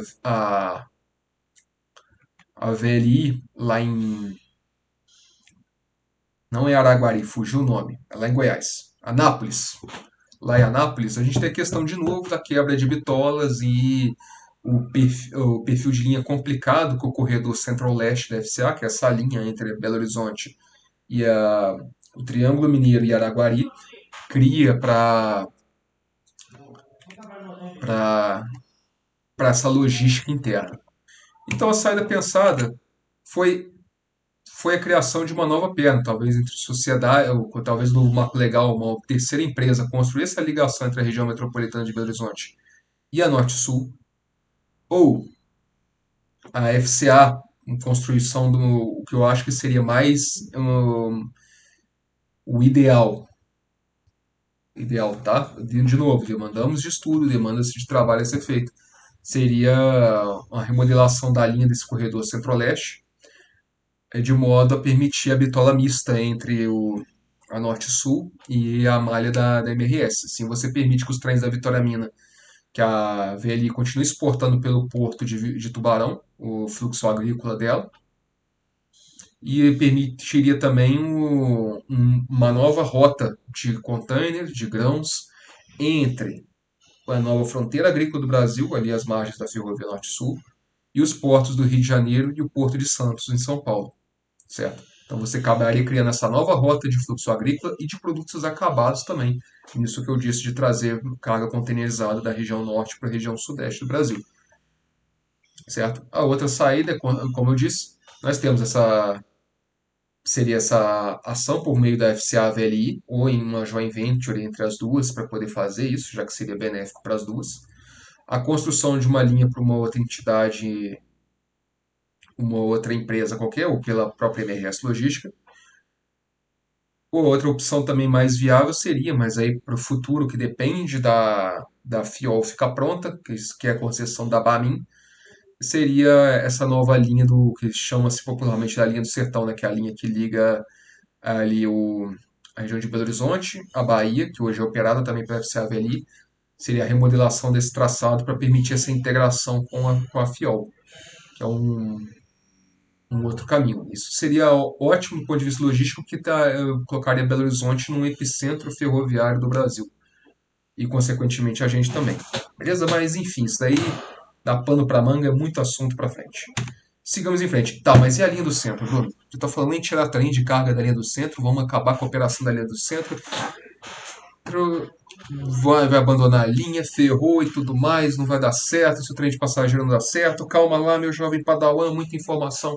S1: VLI lá em. Não é Araguari, fugiu o nome, é lá em Goiás. Anápolis. Lá em Anápolis, a gente tem a questão de novo da quebra de bitolas e o perfil de linha complicado que o corredor Centro-Leste da FCA, que é essa linha entre Belo Horizonte e o Triângulo Mineiro e Araguari, cria para essa logística interna. Então a saída pensada foi foi a criação de uma nova perna, talvez entre sociedade, ou talvez no marco legal, uma terceira empresa construir essa ligação entre a região metropolitana de Belo Horizonte e a Norte-Sul, ou a FCA, em construção do o que eu acho que seria mais o ideal. Ideal, tá? De novo, demandamos de estudo, demanda-se de trabalho a ser feito. Seria uma remodelação da linha desse corredor centro-leste, de modo a permitir a bitola mista entre a Norte-Sul e a malha da MRS. Assim, você permite que os trens da Vitória Mina, que a VLI continue exportando pelo porto de Tubarão, o fluxo agrícola dela, e permitiria também uma nova rota de containers, de grãos, entre a nova fronteira agrícola do Brasil, ali às margens da Ferrovia Norte-Sul, e os portos do Rio de Janeiro e o Porto de Santos, em São Paulo. Certo? Então você acabaria criando essa nova rota de fluxo agrícola e de produtos acabados também. Nisso que eu disse de trazer carga containerizada da região norte para a região sudeste do Brasil. Certo? A outra saída, como eu disse, nós temos seria essa ação por meio da FCA VLI ou em uma joint venture entre as duas para poder fazer isso, já que seria benéfico para as duas. A construção de uma linha para uma outra entidade, uma outra empresa qualquer, ou pela própria MRS Logística. Outra opção também mais viável seria, mas aí para o futuro, que depende da FIOL ficar pronta, que é a concessão da BAMIN, seria essa nova linha do que chama-se popularmente da linha do Sertão, né, que é a linha que liga ali a região de Belo Horizonte, a Bahia, que hoje é operada também pela FCA-VLI, seria a remodelação desse traçado para permitir essa integração com a FIOL, que é um outro caminho. Isso seria ótimo do ponto de vista logístico, que colocaria Belo Horizonte num epicentro ferroviário do Brasil. E, consequentemente, a gente também. Beleza? Mas, enfim, isso daí dá pano para manga, é muito assunto para frente. Sigamos em frente. Tá, mas e a linha do centro, Bruno? Tu tá falando em tirar trem de carga da linha do centro, vamos acabar com a operação da linha do centro, vai abandonar a linha, ferrou e tudo mais, não vai dar certo, se o trem de passageiro não dá certo, calma lá, meu jovem padawan, muita informação.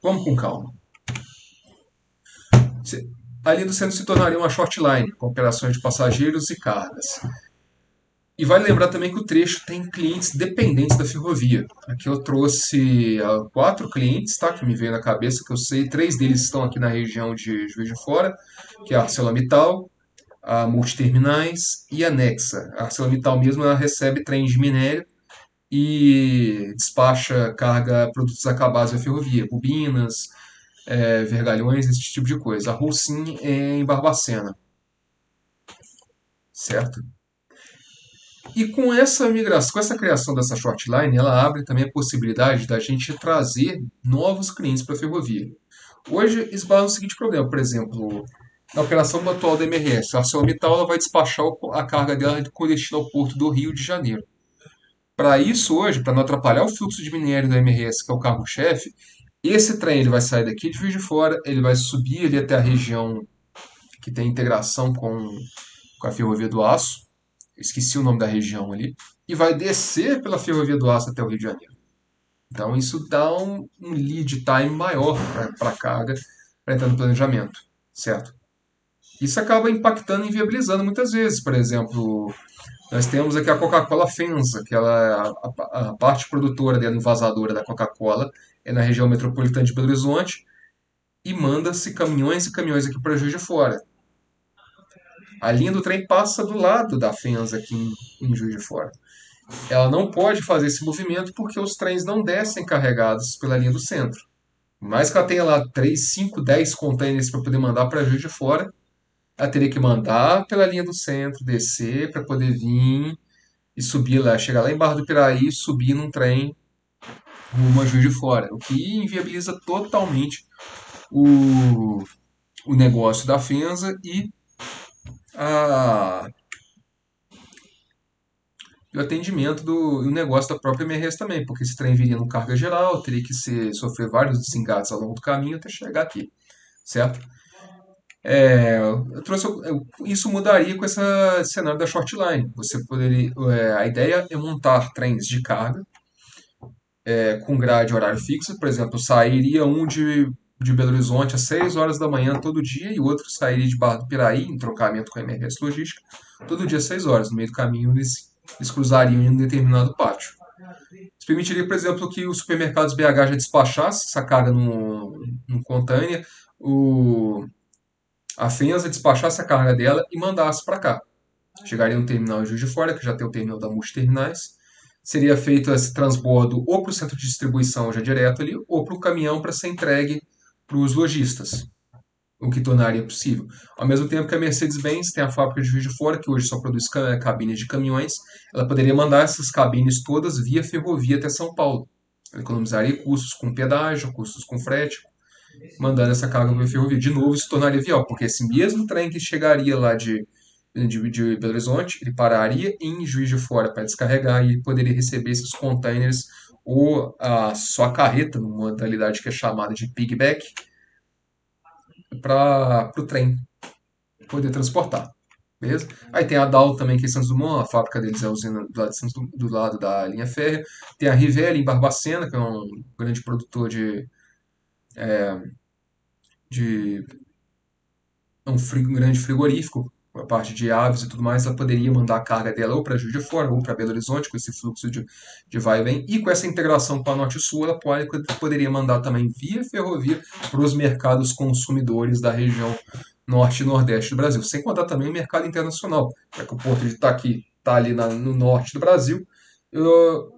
S1: Vamos com calma. Ali do centro se tornaria uma shortline, com operações de passageiros e cargas. E vale lembrar também que o trecho tem clientes dependentes da ferrovia. Aqui eu trouxe 4 clientes, tá, que me veio na cabeça, que eu sei. 3 deles estão aqui na região de Juiz de Fora, que é a ArcelorMittal, a Multiterminais e a Nexa. A ArcelorMittal mesmo ela recebe trens de minério e despacha carga, produtos acabados da ferrovia, bobinas, vergalhões, esse tipo de coisa. A Holcim é em Barbacena, certo? E com essa migração, com essa criação dessa shortline, ela abre também a possibilidade da gente trazer novos clientes para a ferrovia. Hoje esbarra no seguinte problema, por exemplo, na operação atual da MRS, a ArcelorMittal ela vai despachar a carga dela com destino ao porto do Rio de Janeiro. Para isso, hoje, para não atrapalhar o fluxo de minério da MRS, que é o carro-chefe, esse trem ele vai sair daqui de Juiz de Fora, ele vai subir ali até a região que tem integração com a Ferrovia do Aço, esqueci o nome da região ali, e vai descer pela Ferrovia do Aço até o Rio de Janeiro. Então isso dá um lead time maior para a carga, para entrar no planejamento, certo? Isso acaba impactando e inviabilizando muitas vezes, por exemplo, Nós temos aqui a Coca-Cola FEMSA, que ela, a parte produtora dela, envasadora da Coca-Cola, é na região metropolitana de Belo Horizonte, e manda-se caminhões e caminhões aqui para Juiz de Fora. A linha do trem passa do lado da FEMSA aqui em Juiz de Fora. Ela não pode fazer esse movimento porque os trens não descem carregados pela linha do centro. Mais que ela tenha lá 3, 5, 10 containers para poder mandar para Juiz de Fora, ela teria que mandar pela linha do centro, descer para poder vir e subir lá, chegar lá em Barra do Piraí, subir num trem rumo a Juiz de Fora, o que inviabiliza totalmente o, o negócio da FENSA a, e o atendimento do negócio da própria MRS também, porque esse trem viria no carga geral, teria que sofrer vários desengates ao longo do caminho até chegar aqui, certo? Eu trouxe, isso mudaria com esse cenário da shortline. Você poderia, a ideia é montar trens de carga com grade horário fixo, por exemplo, sairia um de Belo Horizonte às 6 horas da manhã todo dia e o outro sairia de Barra do Piraí, em trocamento com a MRS Logística, todo dia às 6 horas. No meio do caminho eles cruzariam em um determinado pátio. Isso permitiria, por exemplo, que os supermercados BH já despachasse essa carga num container, a FENSA despachasse a carga dela e mandasse para cá. Chegaria no terminal em Juiz de Fora, que já tem o terminal da Multiterminais. Seria feito esse transbordo ou para o centro de distribuição já direto ali, ou para o caminhão para ser entregue para os lojistas, o que tornaria possível. Ao mesmo tempo que a Mercedes-Benz tem a fábrica de Juiz de Fora, que hoje só produz cabines de caminhões, ela poderia mandar essas cabines todas via ferrovia até São Paulo. Ela economizaria custos com pedágio, custos com frete, mandando essa carga via ferrovia. De novo, isso tornaria viável, porque esse mesmo trem que chegaria lá de Belo Horizonte, ele pararia em Juiz de Fora para descarregar e poderia receber esses containers ou a sua carreta, numa modalidade que é chamada de piggyback, para o trem poder transportar. Beleza? Aí tem a Dow também, que é em Santos Dumont, a fábrica deles é a usina do lado, do lado da linha férrea. Tem a Rivelli em Barbacena, que é um grande produtor de um grande frigorífico, a parte de aves e tudo mais, ela poderia mandar a carga dela ou para Juiz de Fora ou para Belo Horizonte, com esse fluxo de vai e vem. E com essa integração com a Norte e Sul, ela poderia mandar também via ferrovia para os mercados consumidores da região norte e nordeste do Brasil. Sem contar também o mercado internacional, já que o porto de Itaqui está ali no norte do Brasil,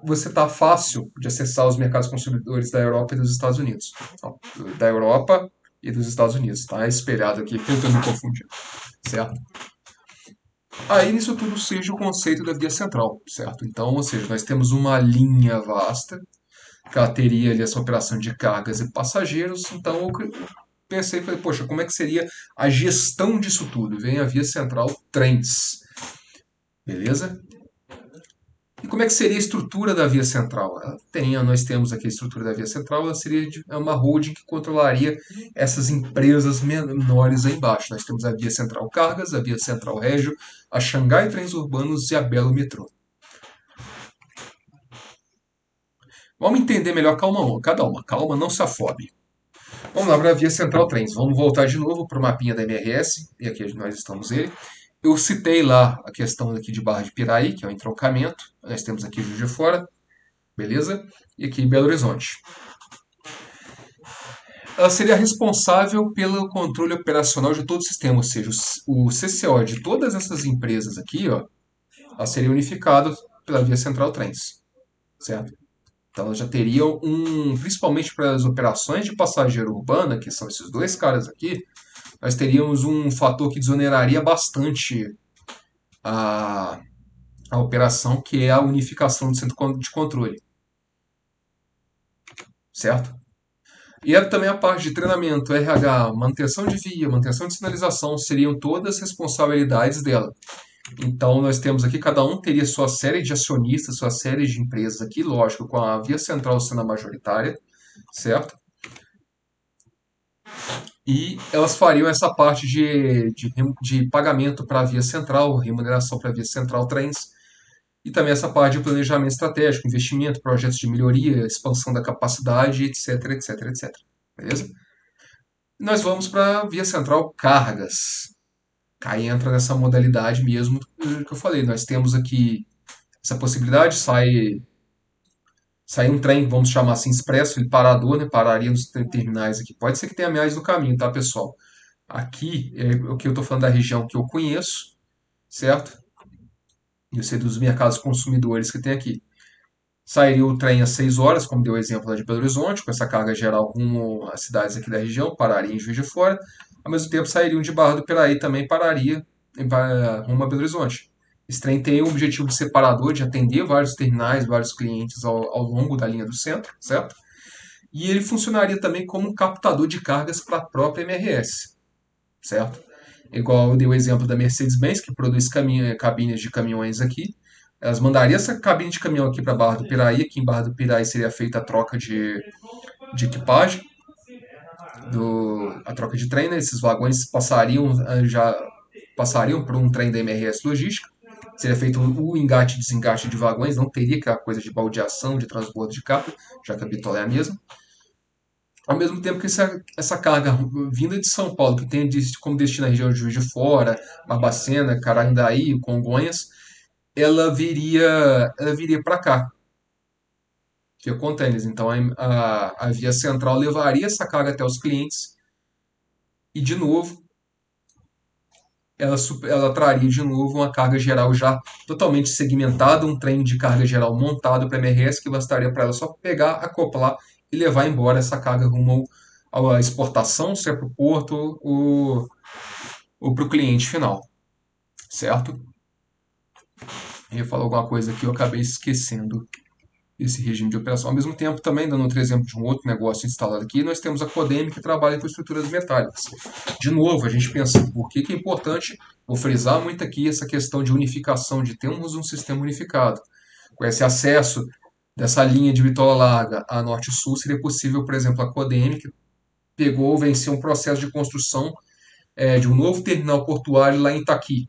S1: você está fácil de acessar os mercados consumidores da Europa e dos Estados Unidos. Então, da Europa e dos Estados Unidos. Está espelhado aqui, tentando me confundir, certo? Aí nisso tudo surge o conceito da via central, certo? Então, ou seja, nós temos uma linha vasta, que ela teria ali essa operação de cargas e passageiros, então eu pensei, falei, poxa, como é que seria a gestão disso tudo? Vem a via central trens, beleza? E como é que seria a estrutura da via central? Nós temos aqui a estrutura da via central, ela seria uma holding que controlaria essas empresas menores aí embaixo. Nós temos a via central Cargas, a via central Régio, a Xangai Trens Urbanos e a Belo Metrô. Vamos entender melhor cada uma. Calma, não se afobe. Vamos lá para a via central Trens. Vamos voltar de novo para o mapinha da MRS, e aqui nós estamos ele. Eu citei lá a questão aqui de Barra de Piraí, que é o entroncamento. Nós temos aqui Juiz de Fora, beleza? E aqui Belo Horizonte. Ela seria responsável pelo controle operacional de todo o sistema, ou seja, o CCO de todas essas empresas aqui, ó, ela seria unificada pela via central Trens, certo? Então ela já teria principalmente para as operações de passageiro urbana, que são esses dois caras aqui, nós teríamos um fator que desoneraria bastante a, a operação, que é a unificação do centro de controle, certo? E também a parte de treinamento, RH, manutenção de via, manutenção de sinalização, seriam todas responsabilidades dela. Então, nós temos aqui, cada um teria sua série de acionistas, sua série de empresas aqui, lógico, com a via central sendo a majoritária, certo? E elas fariam essa parte de pagamento para a via central, remuneração para a via central trens, e também essa parte de planejamento estratégico, investimento, projetos de melhoria, expansão da capacidade, etc, etc, etc. Beleza? Nós vamos para a via central cargas. Aí entra nessa modalidade mesmo que eu falei. Nós temos aqui essa possibilidade, sai um trem, vamos chamar assim, expresso, ele parador, né? Pararia nos terminais aqui. Pode ser que tenha mais no caminho, tá, pessoal? Aqui, o que eu estou falando da região que eu conheço, certo? Eu sei dos mercados consumidores que tem aqui. Sairia o trem às 6 horas, como deu o exemplo lá de Belo Horizonte, com essa carga geral rumo às cidades aqui da região, pararia em Juiz de Fora. Ao mesmo tempo, sairiam de Barra do Piraí também, pararia rumo a Belo Horizonte. Esse trem tem o objetivo de separador, de atender vários terminais, vários clientes ao longo da linha do centro, certo? E ele funcionaria também como um captador de cargas para a própria MRS, certo? Igual eu dei o exemplo da Mercedes-Benz, que produz cabines de caminhões aqui. Elas mandariam essa cabine de caminhão aqui para Barra do Piraí. Aqui em Barra do Piraí seria feita a troca de equipagem, a troca de trem, né? Esses vagões passariam por um trem da MRS Logística. Seria feito o engate e desengate de vagões, não teria aquela coisa de baldeação, de transbordo de carga, já que a bitola é a mesma. Ao mesmo tempo que essa carga vinda de São Paulo, que tem como destino a região de Juiz de Fora, Barbacena, Carandaí, Congonhas, ela viria para cá, via contêineres. Então a via central levaria essa carga até os clientes e, de novo, ela traria de novo uma carga geral já totalmente segmentada, um trem de carga geral montado para a MRS que bastaria para ela só pegar, acoplar e levar embora essa carga rumo à exportação, se é para o porto ou para o cliente final, certo? Eu ia falar alguma coisa aqui, eu acabei esquecendo esse regime de operação. Ao mesmo tempo, também, dando outro exemplo de um outro negócio instalado aqui, nós temos a Codem, que trabalha com estruturas metálicas. De novo, a gente pensa, por que é importante, vou frisar muito aqui essa questão de unificação, de termos um sistema unificado. Com esse acesso dessa linha de bitola larga a norte-sul, seria possível, por exemplo, a Codem, que venceu um processo de construção de um novo terminal portuário lá em Itaqui,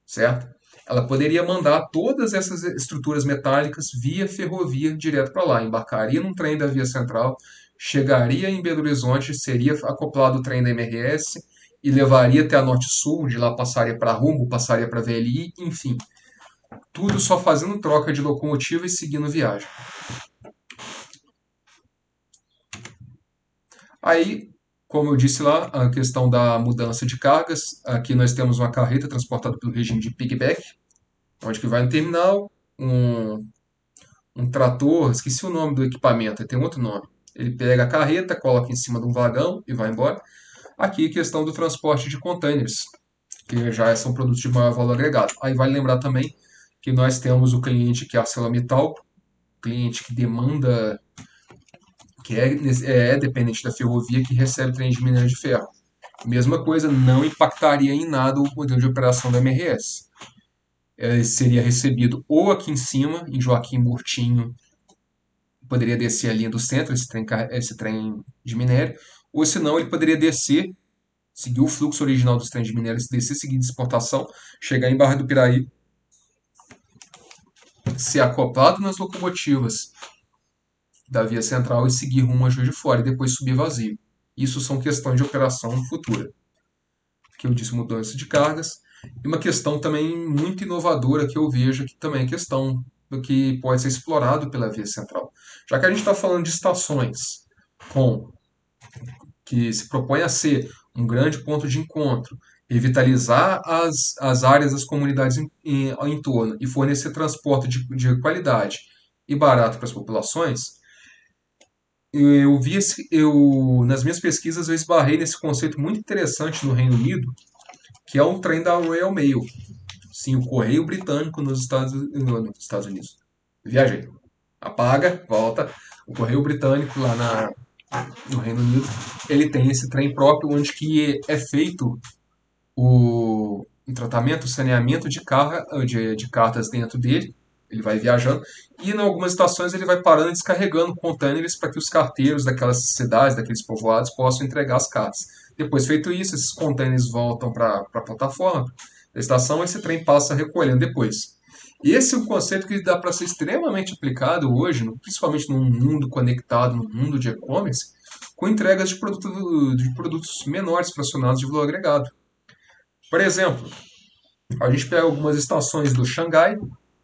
S1: certo? Ela poderia mandar todas essas estruturas metálicas via ferrovia direto para lá. Embarcaria num trem da Via Central, chegaria em Belo Horizonte, seria acoplado o trem da MRS e levaria até a Norte-Sul, de lá passaria para Rumo, passaria para VLI, enfim. Tudo só fazendo troca de locomotiva e seguindo viagem. Aí, como eu disse lá, a questão da mudança de cargas. Aqui nós temos uma carreta transportada pelo regime de piggyback, onde que vai no terminal, um trator, esqueci o nome do equipamento, tem outro nome. Ele pega a carreta, coloca em cima de um vagão e vai embora. Aqui a questão do transporte de containers, que já são produtos de maior valor agregado. Aí vale lembrar também que nós temos o cliente que é a ArcelorMittal, cliente que demanda, que é dependente da ferrovia, que recebe trem de minério de ferro. Mesma coisa, não impactaria em nada o modelo de operação da MRS. Seria recebido ou aqui em cima, em Joaquim Murtinho, poderia descer a linha do centro, esse trem de minério, ou senão ele poderia descer, seguir o fluxo original dos trens de minério, descer, seguir de exportação, chegar em Barra do Piraí, ser acoplado nas locomotivas da via central e seguir rumo a Juiz de Fora e depois subir vazio. Isso são questões de operação futura. Que eu disse, mudança de cargas. E uma questão também muito inovadora que eu vejo aqui também, a questão do que pode ser explorado pela via central. Já que a gente está falando de estações com que se propõe a ser um grande ponto de encontro, revitalizar as áreas das comunidades ao entorno e fornecer transporte de qualidade e barato para as populações, nas minhas pesquisas eu esbarrei nesse conceito muito interessante no Reino Unido, que é um trem da Royal Mail. Sim, o Correio Britânico nos Estados Unidos. Viajei. Apaga, volta. O Correio Britânico lá no Reino Unido, ele tem esse trem próprio onde que é feito o tratamento, o saneamento de cartas dentro dele. Ele vai viajando e em algumas estações ele vai parando e descarregando contêineres para que os carteiros daquelas cidades, daqueles povoados, possam entregar as cartas. Depois feito isso, esses contêineres voltam para a plataforma da estação e esse trem passa recolhendo depois. Esse é um conceito que dá para ser extremamente aplicado hoje, principalmente num mundo conectado, num mundo de e-commerce, com entregas de produtos menores fracionados de valor agregado. Por exemplo, a gente pega algumas estações do Xangai,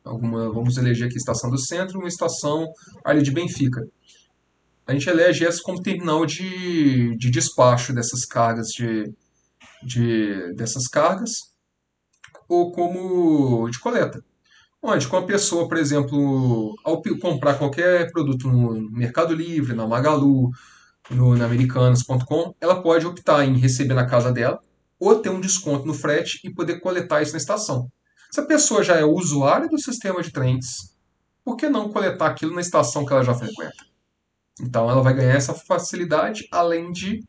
S1: vamos eleger aqui a estação do centro, uma estação ali de Benfica. A gente elege essa como terminal de despacho dessas cargas dessas cargas ou como de coleta. Onde, com a pessoa, por exemplo, ao comprar qualquer produto no Mercado Livre, na Magalu, na Americanas.com, ela pode optar em receber na casa dela ou ter um desconto no frete e poder coletar isso na estação. Se a pessoa já é usuária do sistema de trens, por que não coletar aquilo na estação que ela já frequenta? Então ela vai ganhar essa facilidade, além de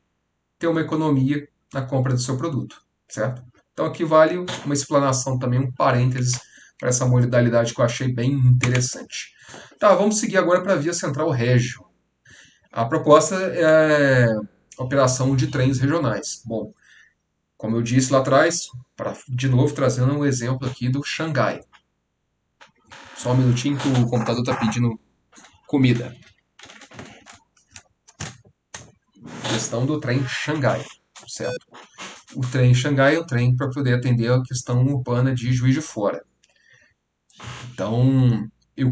S1: ter uma economia na compra do seu produto, certo? Então aqui vale uma explanação também, um parênteses para essa modalidade que eu achei bem interessante. Tá, vamos seguir agora para a via central régio. A proposta é a operação de trens regionais. Bom, como eu disse lá atrás, de novo trazendo um exemplo aqui do Xangai. Só um minutinho que o computador está pedindo comida. Questão do trem Xangai, certo? O trem Xangai é o trem para poder atender a questão urbana de Juiz de Fora. Então, eu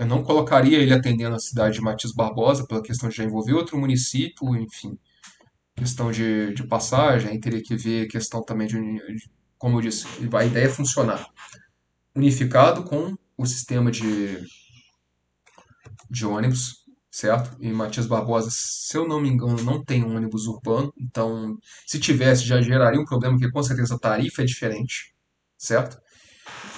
S1: não colocaria ele atendendo a cidade de Matias Barbosa, pela questão de já envolver outro município, enfim, questão de passagem, aí teria que ver a questão também como eu disse, a ideia é funcionar unificado com o sistema de ônibus, certo? E Matias Barbosa, se eu não me engano, não tem um ônibus urbano, então se tivesse já geraria um problema, porque com certeza a tarifa é diferente, certo?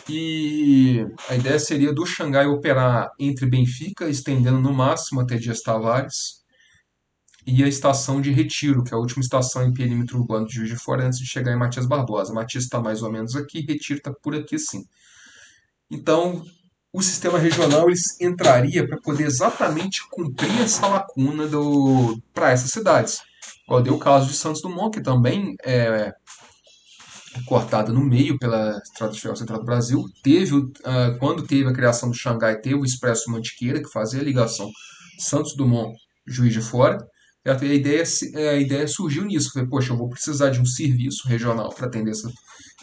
S1: E a ideia seria do Xangai operar entre Benfica, estendendo no máximo até Dias Tavares, e a estação de Retiro, que é a última estação em perímetro urbano de Juiz de Fora, antes de chegar em Matias Barbosa. Matias está mais ou menos aqui, Retiro está por aqui sim. Então, o sistema regional ele entraria para poder exatamente cumprir essa lacuna para essas cidades. Igual deu o caso de Santos Dumont, que também é cortada no meio pela Estrada Ferro Central do Brasil. Quando teve a criação do Xangai, teve o Expresso Mantiqueira, que fazia a ligação Santos Dumont, Juiz de Fora. E a ideia surgiu nisso. Falei, poxa, eu vou precisar de um serviço regional para atender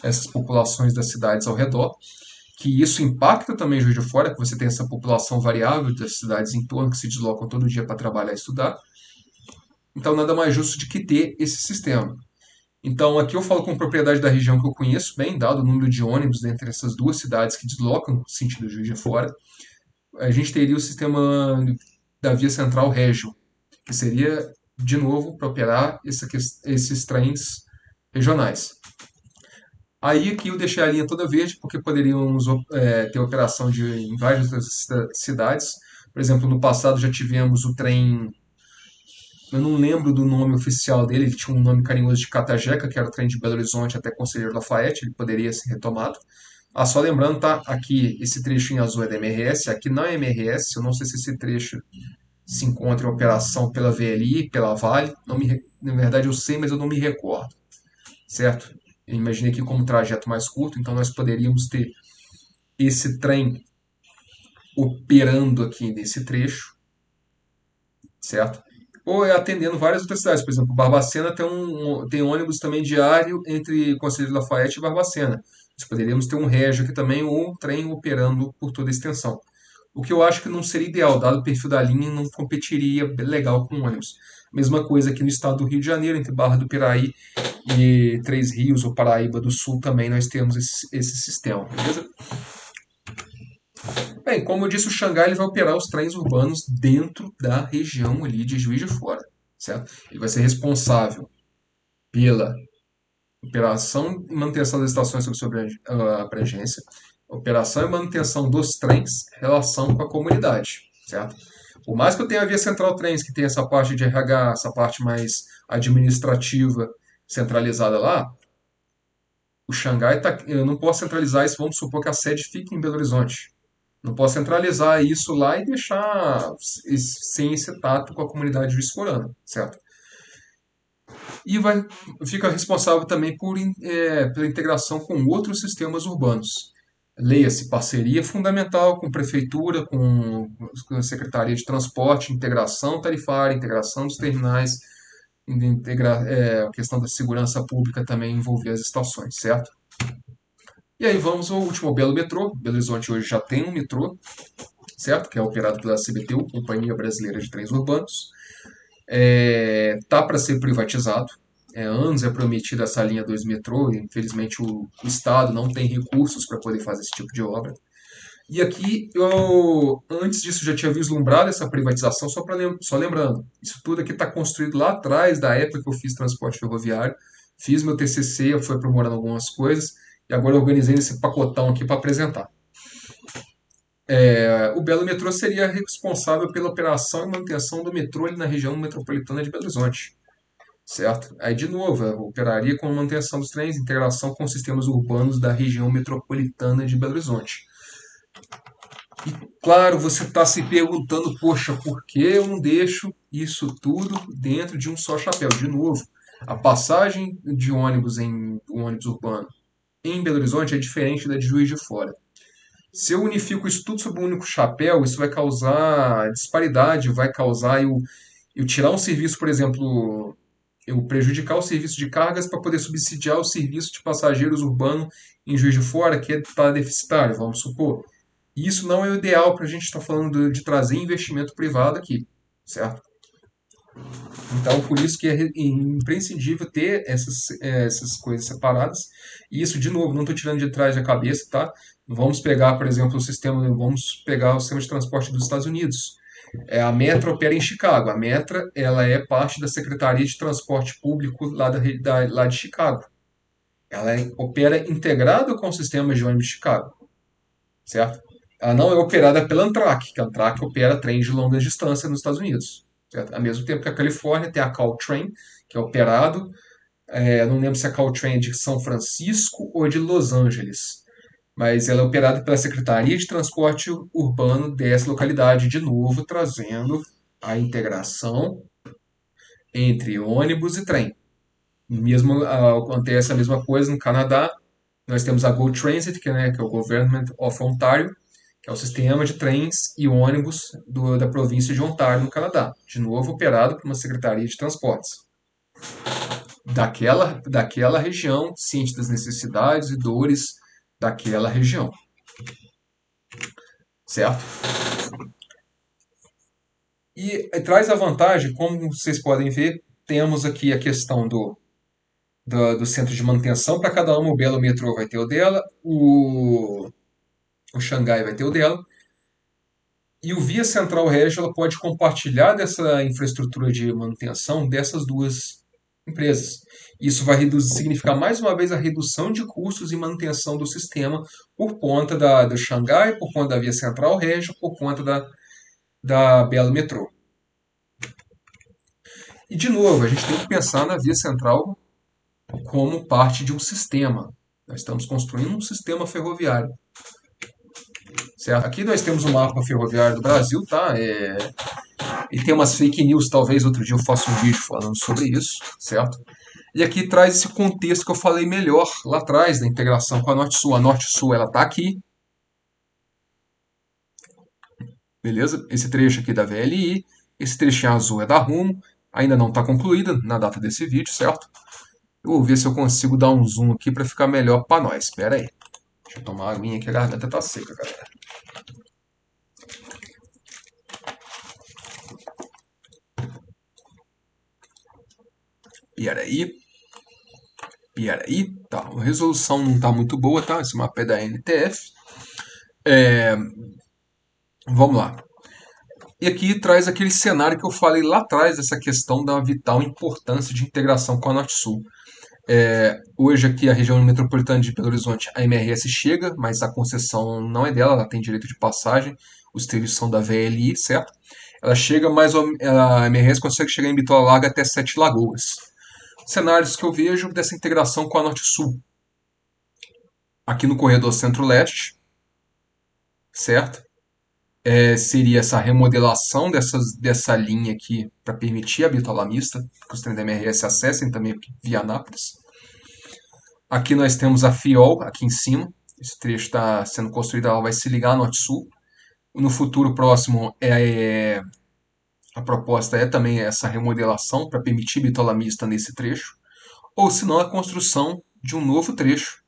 S1: essas populações das cidades ao redor. Que isso impacta também Juiz de Fora, que você tem essa população variável das cidades em torno que se deslocam todo dia para trabalhar e estudar. Então, nada mais justo de que ter esse sistema. Então, aqui eu falo com propriedade da região que eu conheço bem, dado o número de ônibus entre essas duas cidades que deslocam sentido Juiz de Fora. A gente teria o sistema da Via Central Régio, que seria, de novo, para operar esses trens regionais. Aí aqui eu deixei a linha toda verde, porque poderíamos ter operação em várias outras cidades. Por exemplo, no passado já tivemos o trem, eu não lembro do nome oficial dele, ele tinha um nome carinhoso de Catajeca, que era o trem de Belo Horizonte até Conselheiro Lafayette, ele poderia ser retomado. Ah, só lembrando, tá? Aqui, esse trecho em azul é da MRS, aqui não é MRS, eu não sei se esse trecho se encontra em operação pela VLI, pela Vale, na verdade eu sei, mas eu não me recordo, certo? Eu imaginei aqui como um trajeto mais curto, então nós poderíamos ter esse trem operando aqui nesse trecho, certo? Ou atendendo várias outras cidades. Por exemplo, Barbacena tem ônibus também diário entre Conselheiro Lafayette e Barbacena. Nós poderíamos ter um régio aqui também, ou um trem operando por toda a extensão. O que eu acho que não seria ideal, dado o perfil da linha, não competiria legal com ônibus. Mesma coisa aqui no estado do Rio de Janeiro, entre Barra do Piraí e Três Rios ou Paraíba do Sul, também nós temos esse sistema, beleza? Bem, como eu disse, o Xangai ele vai operar os trens urbanos dentro da região ali de Juiz de Fora, certo? Ele vai ser responsável pela operação e manutenção das estações sob abrangência, operação e manutenção dos trens, relação com a comunidade, certo? Por mais que eu tenha a Via Central Trens, que tem essa parte de RH, essa parte mais administrativa centralizada lá, o Xangai eu não posso centralizar isso, vamos supor que a sede fique em Belo Horizonte. Não posso centralizar isso lá e deixar sem esse tato com a comunidade juiz-forana, certo? E fica responsável também pela integração com outros sistemas urbanos. Leia-se parceria fundamental com prefeitura, com a Secretaria de Transporte, integração tarifária, integração dos terminais, a questão da segurança pública também envolver as estações, certo? E aí vamos ao último, Belo Metrô. Belo Horizonte hoje já tem um metrô, certo? Que é operado pela CBTU, Companhia Brasileira de Trens Urbanos. Tá para ser privatizado. Anos é prometida essa linha 2 metrô, e infelizmente o Estado não tem recursos para poder fazer esse tipo de obra. E aqui, eu antes disso já tinha vislumbrado essa privatização, só lembrando, isso tudo aqui está construído lá atrás, da época que eu fiz transporte ferroviário, fiz meu TCC, eu fui aprimorando algumas coisas, e agora eu organizei esse pacotão aqui para apresentar. O Belo Metrô seria responsável pela operação e manutenção do metrô ali na região metropolitana de Belo Horizonte, certo? Aí, de novo, operaria com a manutenção dos trens, integração com os sistemas urbanos da região metropolitana de Belo Horizonte. E, claro, você está se perguntando, poxa, por que eu não deixo isso tudo dentro de um só chapéu? De novo, a passagem de ônibus em um ônibus urbano em Belo Horizonte é diferente da de Juiz de Fora. Se eu unifico isso tudo sob um único chapéu, isso vai causar disparidade, vai causar eu tirar um serviço, por exemplo, eu prejudicar o serviço de cargas para poder subsidiar o serviço de passageiros urbano em Juiz de Fora, que está deficitário, vamos supor. E isso não é o ideal para a gente estar falando de trazer investimento privado aqui, certo? Então, por isso que é imprescindível ter essas coisas separadas. E isso, de novo, não estou tirando de trás da cabeça, tá? Vamos pegar, por exemplo, vamos pegar o sistema de transporte dos Estados Unidos. A Metra opera em Chicago. A Metra, ela é parte da Secretaria de Transporte Público lá de Chicago. Ela opera integrado com o sistema de ônibus de Chicago, certo? Ela não é operada pela Amtrak, que a Amtrak opera trens de longa distância nos Estados Unidos. Certo? Ao mesmo tempo que a Califórnia tem a Caltrain, que é operado, não lembro se a Caltrain é de São Francisco ou de Los Angeles, mas ela é operada pela Secretaria de Transporte Urbano dessa localidade, de novo trazendo a integração entre ônibus e trem. Mesmo acontece a mesma coisa no Canadá. Nós temos a Go Transit, que é o Government of Ontario, que é o sistema de trens e ônibus da província de Ontário, no Canadá. De novo, operado por uma secretaria de transportes. Daquela região, ciente das necessidades e dores daquela região. Certo? E traz a vantagem, como vocês podem ver, temos aqui a questão do centro de manutenção para cada uma. O Belo Metrô vai ter o dela, o Xangai vai ter o dela. E o Via Central Régio ela pode compartilhar dessa infraestrutura de manutenção dessas duas empresas. Isso vai significar mais uma vez a redução de custos e manutenção do sistema por conta do Xangai, por conta da Via Central Régio, por conta da Belo Metrô. E, de novo, a gente tem que pensar na Via Central como parte de um sistema. Nós estamos construindo um sistema ferroviário. Certo? Aqui nós temos o mapa ferroviário do Brasil, tá? E tem umas fake news, talvez outro dia eu faça um vídeo falando sobre isso, certo? E aqui traz esse contexto que eu falei melhor lá atrás, da integração com a Norte-Sul. A Norte-Sul, ela tá aqui, beleza? Esse trecho aqui da VLI, esse trechinho azul é da Rumo, ainda não está concluída na data desse vídeo, certo? Eu vou ver se eu consigo dar um zoom aqui para ficar melhor para nós. Espera aí. Deixa eu tomar uma aguinha que a garganta tá seca, galera. Peraí. Tá, a resolução não tá muito boa, tá? Esse mapa é da NTF. Vamos lá. E aqui traz aquele cenário que eu falei lá atrás, dessa questão da vital importância de integração com a Norte-Sul. Hoje aqui a região metropolitana de Belo Horizonte, a MRS chega, mas a concessão não é dela, ela tem direito de passagem, os trilhos são da VLI, certo? Ela chega a MRS consegue chegar em Bitola Larga até Sete Lagoas. Cenários que eu vejo dessa integração com a Norte-Sul. Aqui no corredor Centro-Leste, certo? Seria essa remodelação dessa linha aqui para permitir a Bitola Mista, que os trens da MRS acessem também via Anápolis. Aqui nós temos a FIOL, aqui em cima. Esse trecho está sendo construído, ela vai se ligar a Norte-Sul. No futuro próximo, A proposta é também essa remodelação para permitir bitola mista nesse trecho, ou se não a construção de um novo trecho,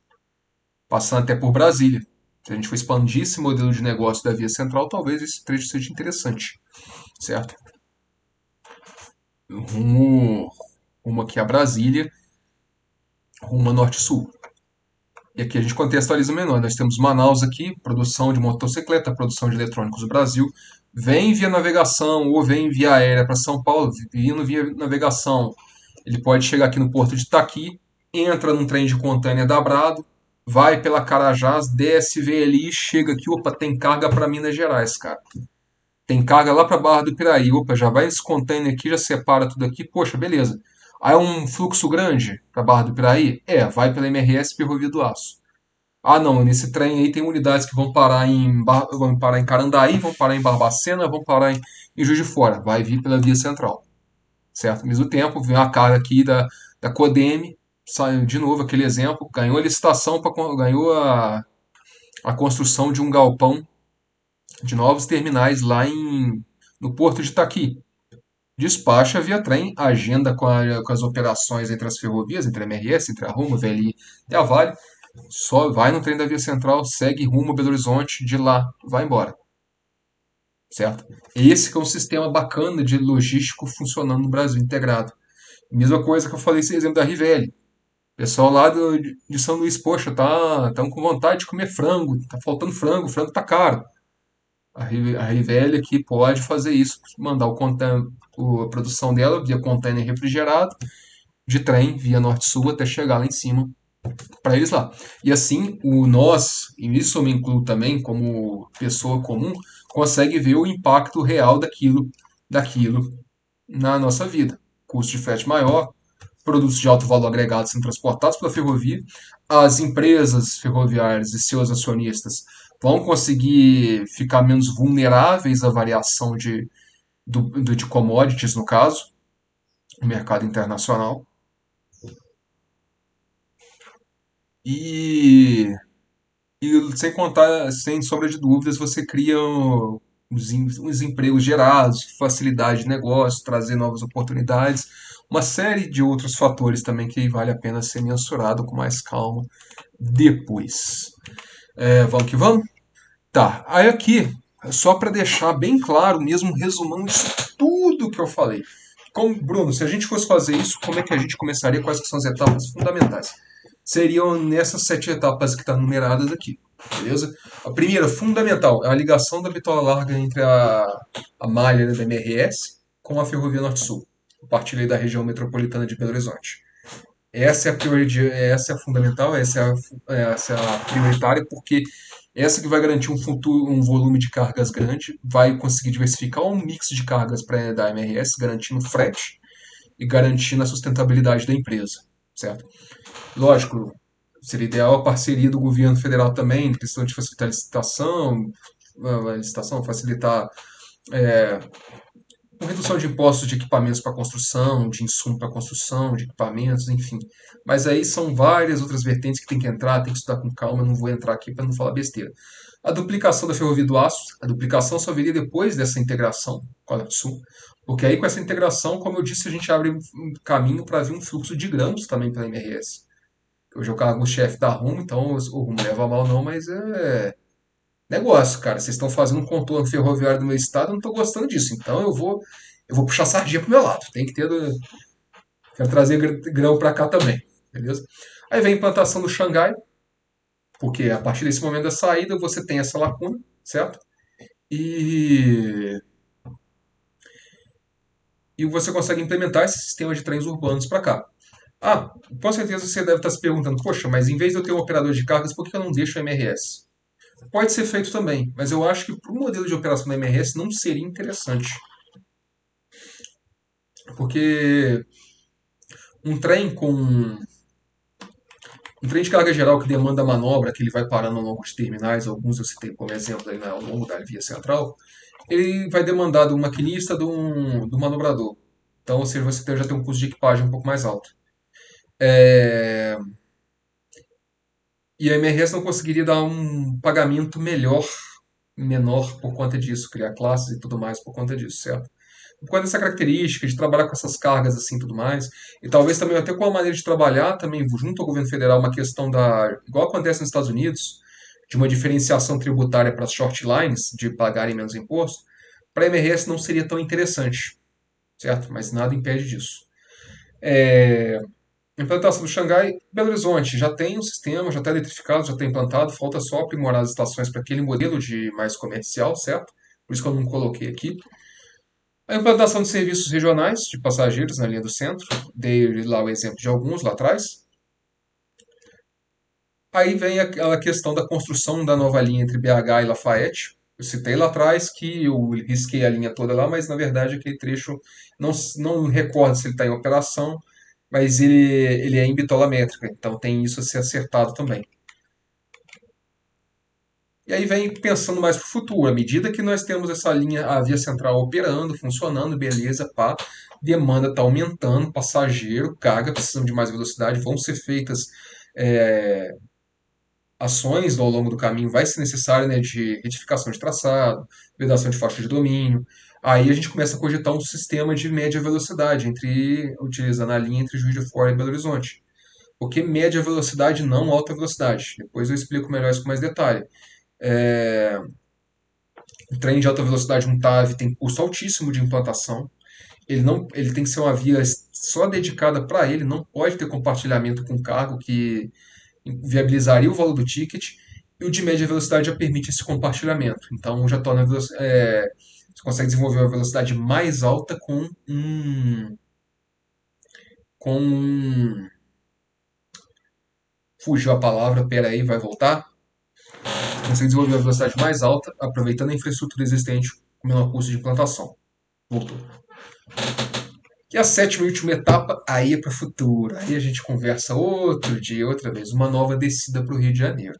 S1: passando até por Brasília. Se a gente for expandir esse modelo de negócio da Via Central, talvez esse trecho seja interessante, certo? Rumo, rumo aqui a Brasília, rumo a Norte-Sul. E aqui a gente contextualiza menor. Nós temos Manaus aqui, produção de motocicleta, produção de eletrônicos do Brasil. Vem via navegação ou vem via aérea para São Paulo, vindo via navegação. Ele pode chegar aqui no porto de Itaqui, entra num trem de contêiner da Brado, vai pela Carajás, desce, vem ali, chega aqui, opa, tem carga para Minas Gerais, cara. Tem carga lá para Barra do Piraí, opa, já vai esse container aqui, já separa tudo aqui, poxa, beleza. Aí é um fluxo grande para Barra do Piraí? É, vai pela MRS Ferrovia do Aço. Ah, não, nesse trem aí tem unidades que vão parar em Carandaí, vão parar em Barbacena, vão parar em Juiz de Fora. Vai vir pela via central, certo? Ao mesmo tempo, vem a carga aqui da Codeme, saiu de novo aquele exemplo, ganhou a licitação, ganhou a construção de um galpão de novos terminais lá no Porto de Itaqui. Despacha via trem, agenda com as operações entre as ferrovias, entre a MRS, entre a Rumo, a VLI e a Vale. Só vai no trem da Via Central, segue rumo a Belo Horizonte, de lá vai embora, certo? Esse que é um sistema bacana de logístico funcionando no Brasil integrado. Mesma coisa que eu falei esse exemplo da Rivelli. Pessoal lá de São Luís, poxa, tão com vontade de comer frango, tá faltando frango, o frango tá caro. A Rivelli aqui pode fazer isso, mandar a produção dela via container refrigerado, de trem, via norte-sul, até chegar lá em cima para eles lá. E assim, e isso eu me incluo também como pessoa comum, consegue ver o impacto real daquilo na nossa vida. Custo de frete maior, produtos de alto valor agregado sendo transportados pela ferrovia, as empresas ferroviárias e seus acionistas vão conseguir ficar menos vulneráveis à variação de commodities, no caso, no mercado internacional. E E sem contar, sem sombra de dúvidas, você cria os empregos gerados, facilidade de negócio, trazer novas oportunidades, uma série de outros fatores também que vale a pena ser mensurado com mais calma depois. Vamos que vamos? Tá, aí aqui, só para deixar bem claro mesmo, um resumão disso tudo que eu falei. Como, Bruno, se a gente fosse fazer isso, como é que a gente começaria? Quais que são as etapas fundamentais? Seriam nessas 7 etapas que estão numeradas aqui, beleza? A primeira, fundamental, é a ligação da bitola larga entre a malha, né, da MRS com a Ferrovia Norte-Sul, a partir aí da região metropolitana de Belo Horizonte. Essa é a fundamental, essa é a prioritária, porque essa que vai garantir um volume de cargas grande, vai conseguir diversificar um mix de cargas da MRS, garantindo frete e garantindo a sustentabilidade da empresa, certo? Lógico, seria ideal a parceria do governo federal também, questão de facilitar a licitação, facilitar com redução de impostos de equipamentos para construção, de insumo para construção, de equipamentos, enfim. Mas aí são várias outras vertentes que tem que entrar, tem que estudar com calma, eu não vou entrar aqui para não falar besteira. A duplicação da Ferrovia do Aço, a duplicação só viria depois dessa integração com a Norte-Sul, porque aí com essa integração, como eu disse, a gente abre um caminho para vir um fluxo de grãos também pela MRS. Hoje é o cargo-chefe da Rumo, então o Rumo leva a mal não, mas é negócio, cara. Vocês estão fazendo um contorno ferroviário do meu estado, eu não estou gostando disso. Então eu vou puxar a sardinha pro meu lado. Tem que ter. Quero trazer grão para cá também, beleza? Aí vem a implantação do Xangai, porque a partir desse momento da saída você tem essa lacuna, certo? E, e você consegue implementar esse sistema de trens urbanos para cá. Ah, com certeza você deve estar se perguntando, poxa, mas em vez de eu ter um operador de cargas, por que eu não deixo o MRS? Pode ser feito também, mas eu acho que para o modelo de operação da MRS não seria interessante. Porque um trem com um trem de carga geral que demanda manobra, que ele vai parando ao longo de terminais, alguns eu citei como exemplo aí ao longo da via central, ele vai demandar do maquinista do manobrador. Então, ou seja, você já tem um custo de equipagem um pouco mais alto. É, E a MRS não conseguiria dar um pagamento menor por conta disso, criar classes e tudo mais por conta disso, certo? por causa dessa característica de trabalhar com essas cargas assim e tudo mais, e talvez também até com a maneira de trabalhar também junto ao governo federal uma questão da, igual acontece nos Estados Unidos, de uma diferenciação tributária para as short lines, de pagarem menos imposto, para a MRS não seria tão interessante, certo? Mas nada impede disso. É, implantação do Xangai, Belo Horizonte já tem um sistema, já está eletrificado, já está implantado, falta só aprimorar as estações para aquele modelo de mais comercial, certo? Por isso que eu não coloquei aqui. A implantação de serviços regionais de passageiros na linha do centro, dei lá o exemplo de alguns lá atrás. Aí vem aquela questão da construção da nova linha entre BH e Lafayette. Eu citei lá atrás que eu risquei a linha toda lá, mas na verdade aquele trecho não recordo se ele está em operação, mas ele é em bitola métrica, então tem isso a ser acertado também. E aí vem pensando mais para o futuro, à medida que nós temos essa linha, a via central operando, funcionando, beleza, pá, demanda está aumentando, passageiro, carga, precisam de mais velocidade, vão ser feitas é, ações ao longo do caminho, vai ser necessário, né, de retificação de traçado, vedação de faixa de domínio. Aí a gente começa a cogitar um sistema de média velocidade, utilizando a linha entre Juiz de Fora e Belo Horizonte. Porque média velocidade, não alta velocidade. Depois eu explico melhor isso com mais detalhe. É, o trem de alta velocidade, um TAV, tem custo altíssimo de implantação. Ele tem que ser uma via só dedicada para ele, não pode ter compartilhamento com cargo que viabilizaria o valor do ticket. E o de média velocidade já permite esse compartilhamento. Então já torna você consegue desenvolver uma velocidade mais alta com fugiu a palavra, pera aí, vai voltar. Consegue desenvolver uma velocidade mais alta, aproveitando a infraestrutura existente com menor custo de implantação. Voltou. E a sétima e última etapa, aí é para o futuro. Aí a gente conversa outro dia, outra vez, uma nova descida para o Rio de Janeiro.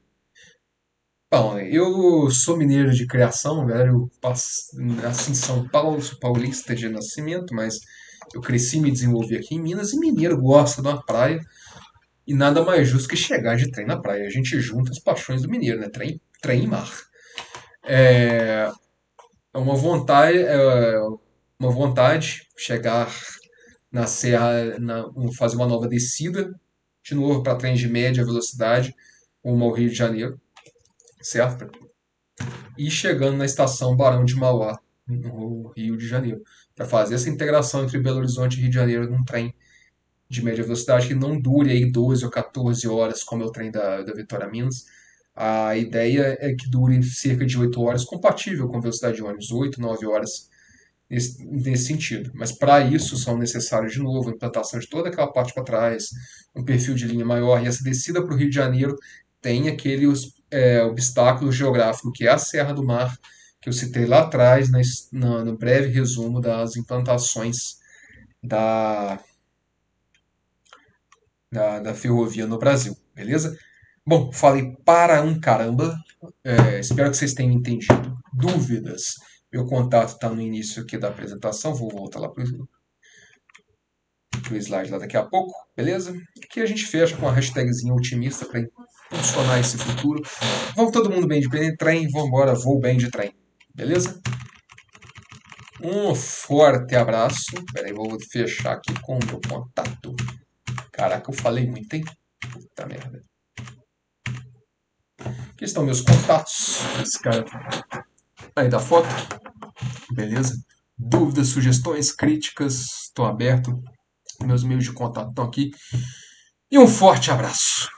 S1: Bom, eu sou mineiro de criação, velho. Assim, em São Paulo, sou paulista de nascimento, mas eu cresci e me desenvolvi aqui em Minas e mineiro gosta de uma praia. E nada mais justo que chegar de trem na praia. A gente junta as paixões do mineiro, né? Trem e mar. É uma vontade chegar na serra, fazer uma nova descida, de novo para trens de média velocidade, rumo ao Rio de Janeiro, certo? E chegando na estação Barão de Mauá, no Rio de Janeiro, para fazer essa integração entre Belo Horizonte e Rio de Janeiro num trem de média velocidade que não dure aí 12 ou 14 horas, como é o trem da Vitória Minas. A ideia é que dure cerca de 8 horas, compatível com a velocidade de ônibus, 8, 9 horas nesse sentido. Mas para isso são necessários, de novo, a implantação de toda aquela parte para trás, um perfil de linha maior, e essa descida para o Rio de Janeiro tem aquele obstáculo geográfico que é a Serra do Mar, que eu citei lá atrás, no breve resumo das implantações da, da ferrovia no Brasil, beleza? Bom, falei para um caramba. Espero que vocês tenham entendido. Dúvidas? Meu contato está no início aqui da apresentação. Vou voltar lá para o slide lá daqui a pouco, beleza? Aqui a gente fecha com a hashtagzinha otimista para impulsionar esse futuro. Vamos todo mundo bem de trem, vamos embora, vou bem de trem, beleza? Um forte abraço. Peraí, vou fechar aqui com o meu contato. Caraca, eu falei muito, hein? Puta merda. Aqui estão meus contatos. Esse cara aí da foto, beleza? Dúvidas, sugestões, críticas, estou aberto. Meus meios de contato estão aqui. E um forte abraço.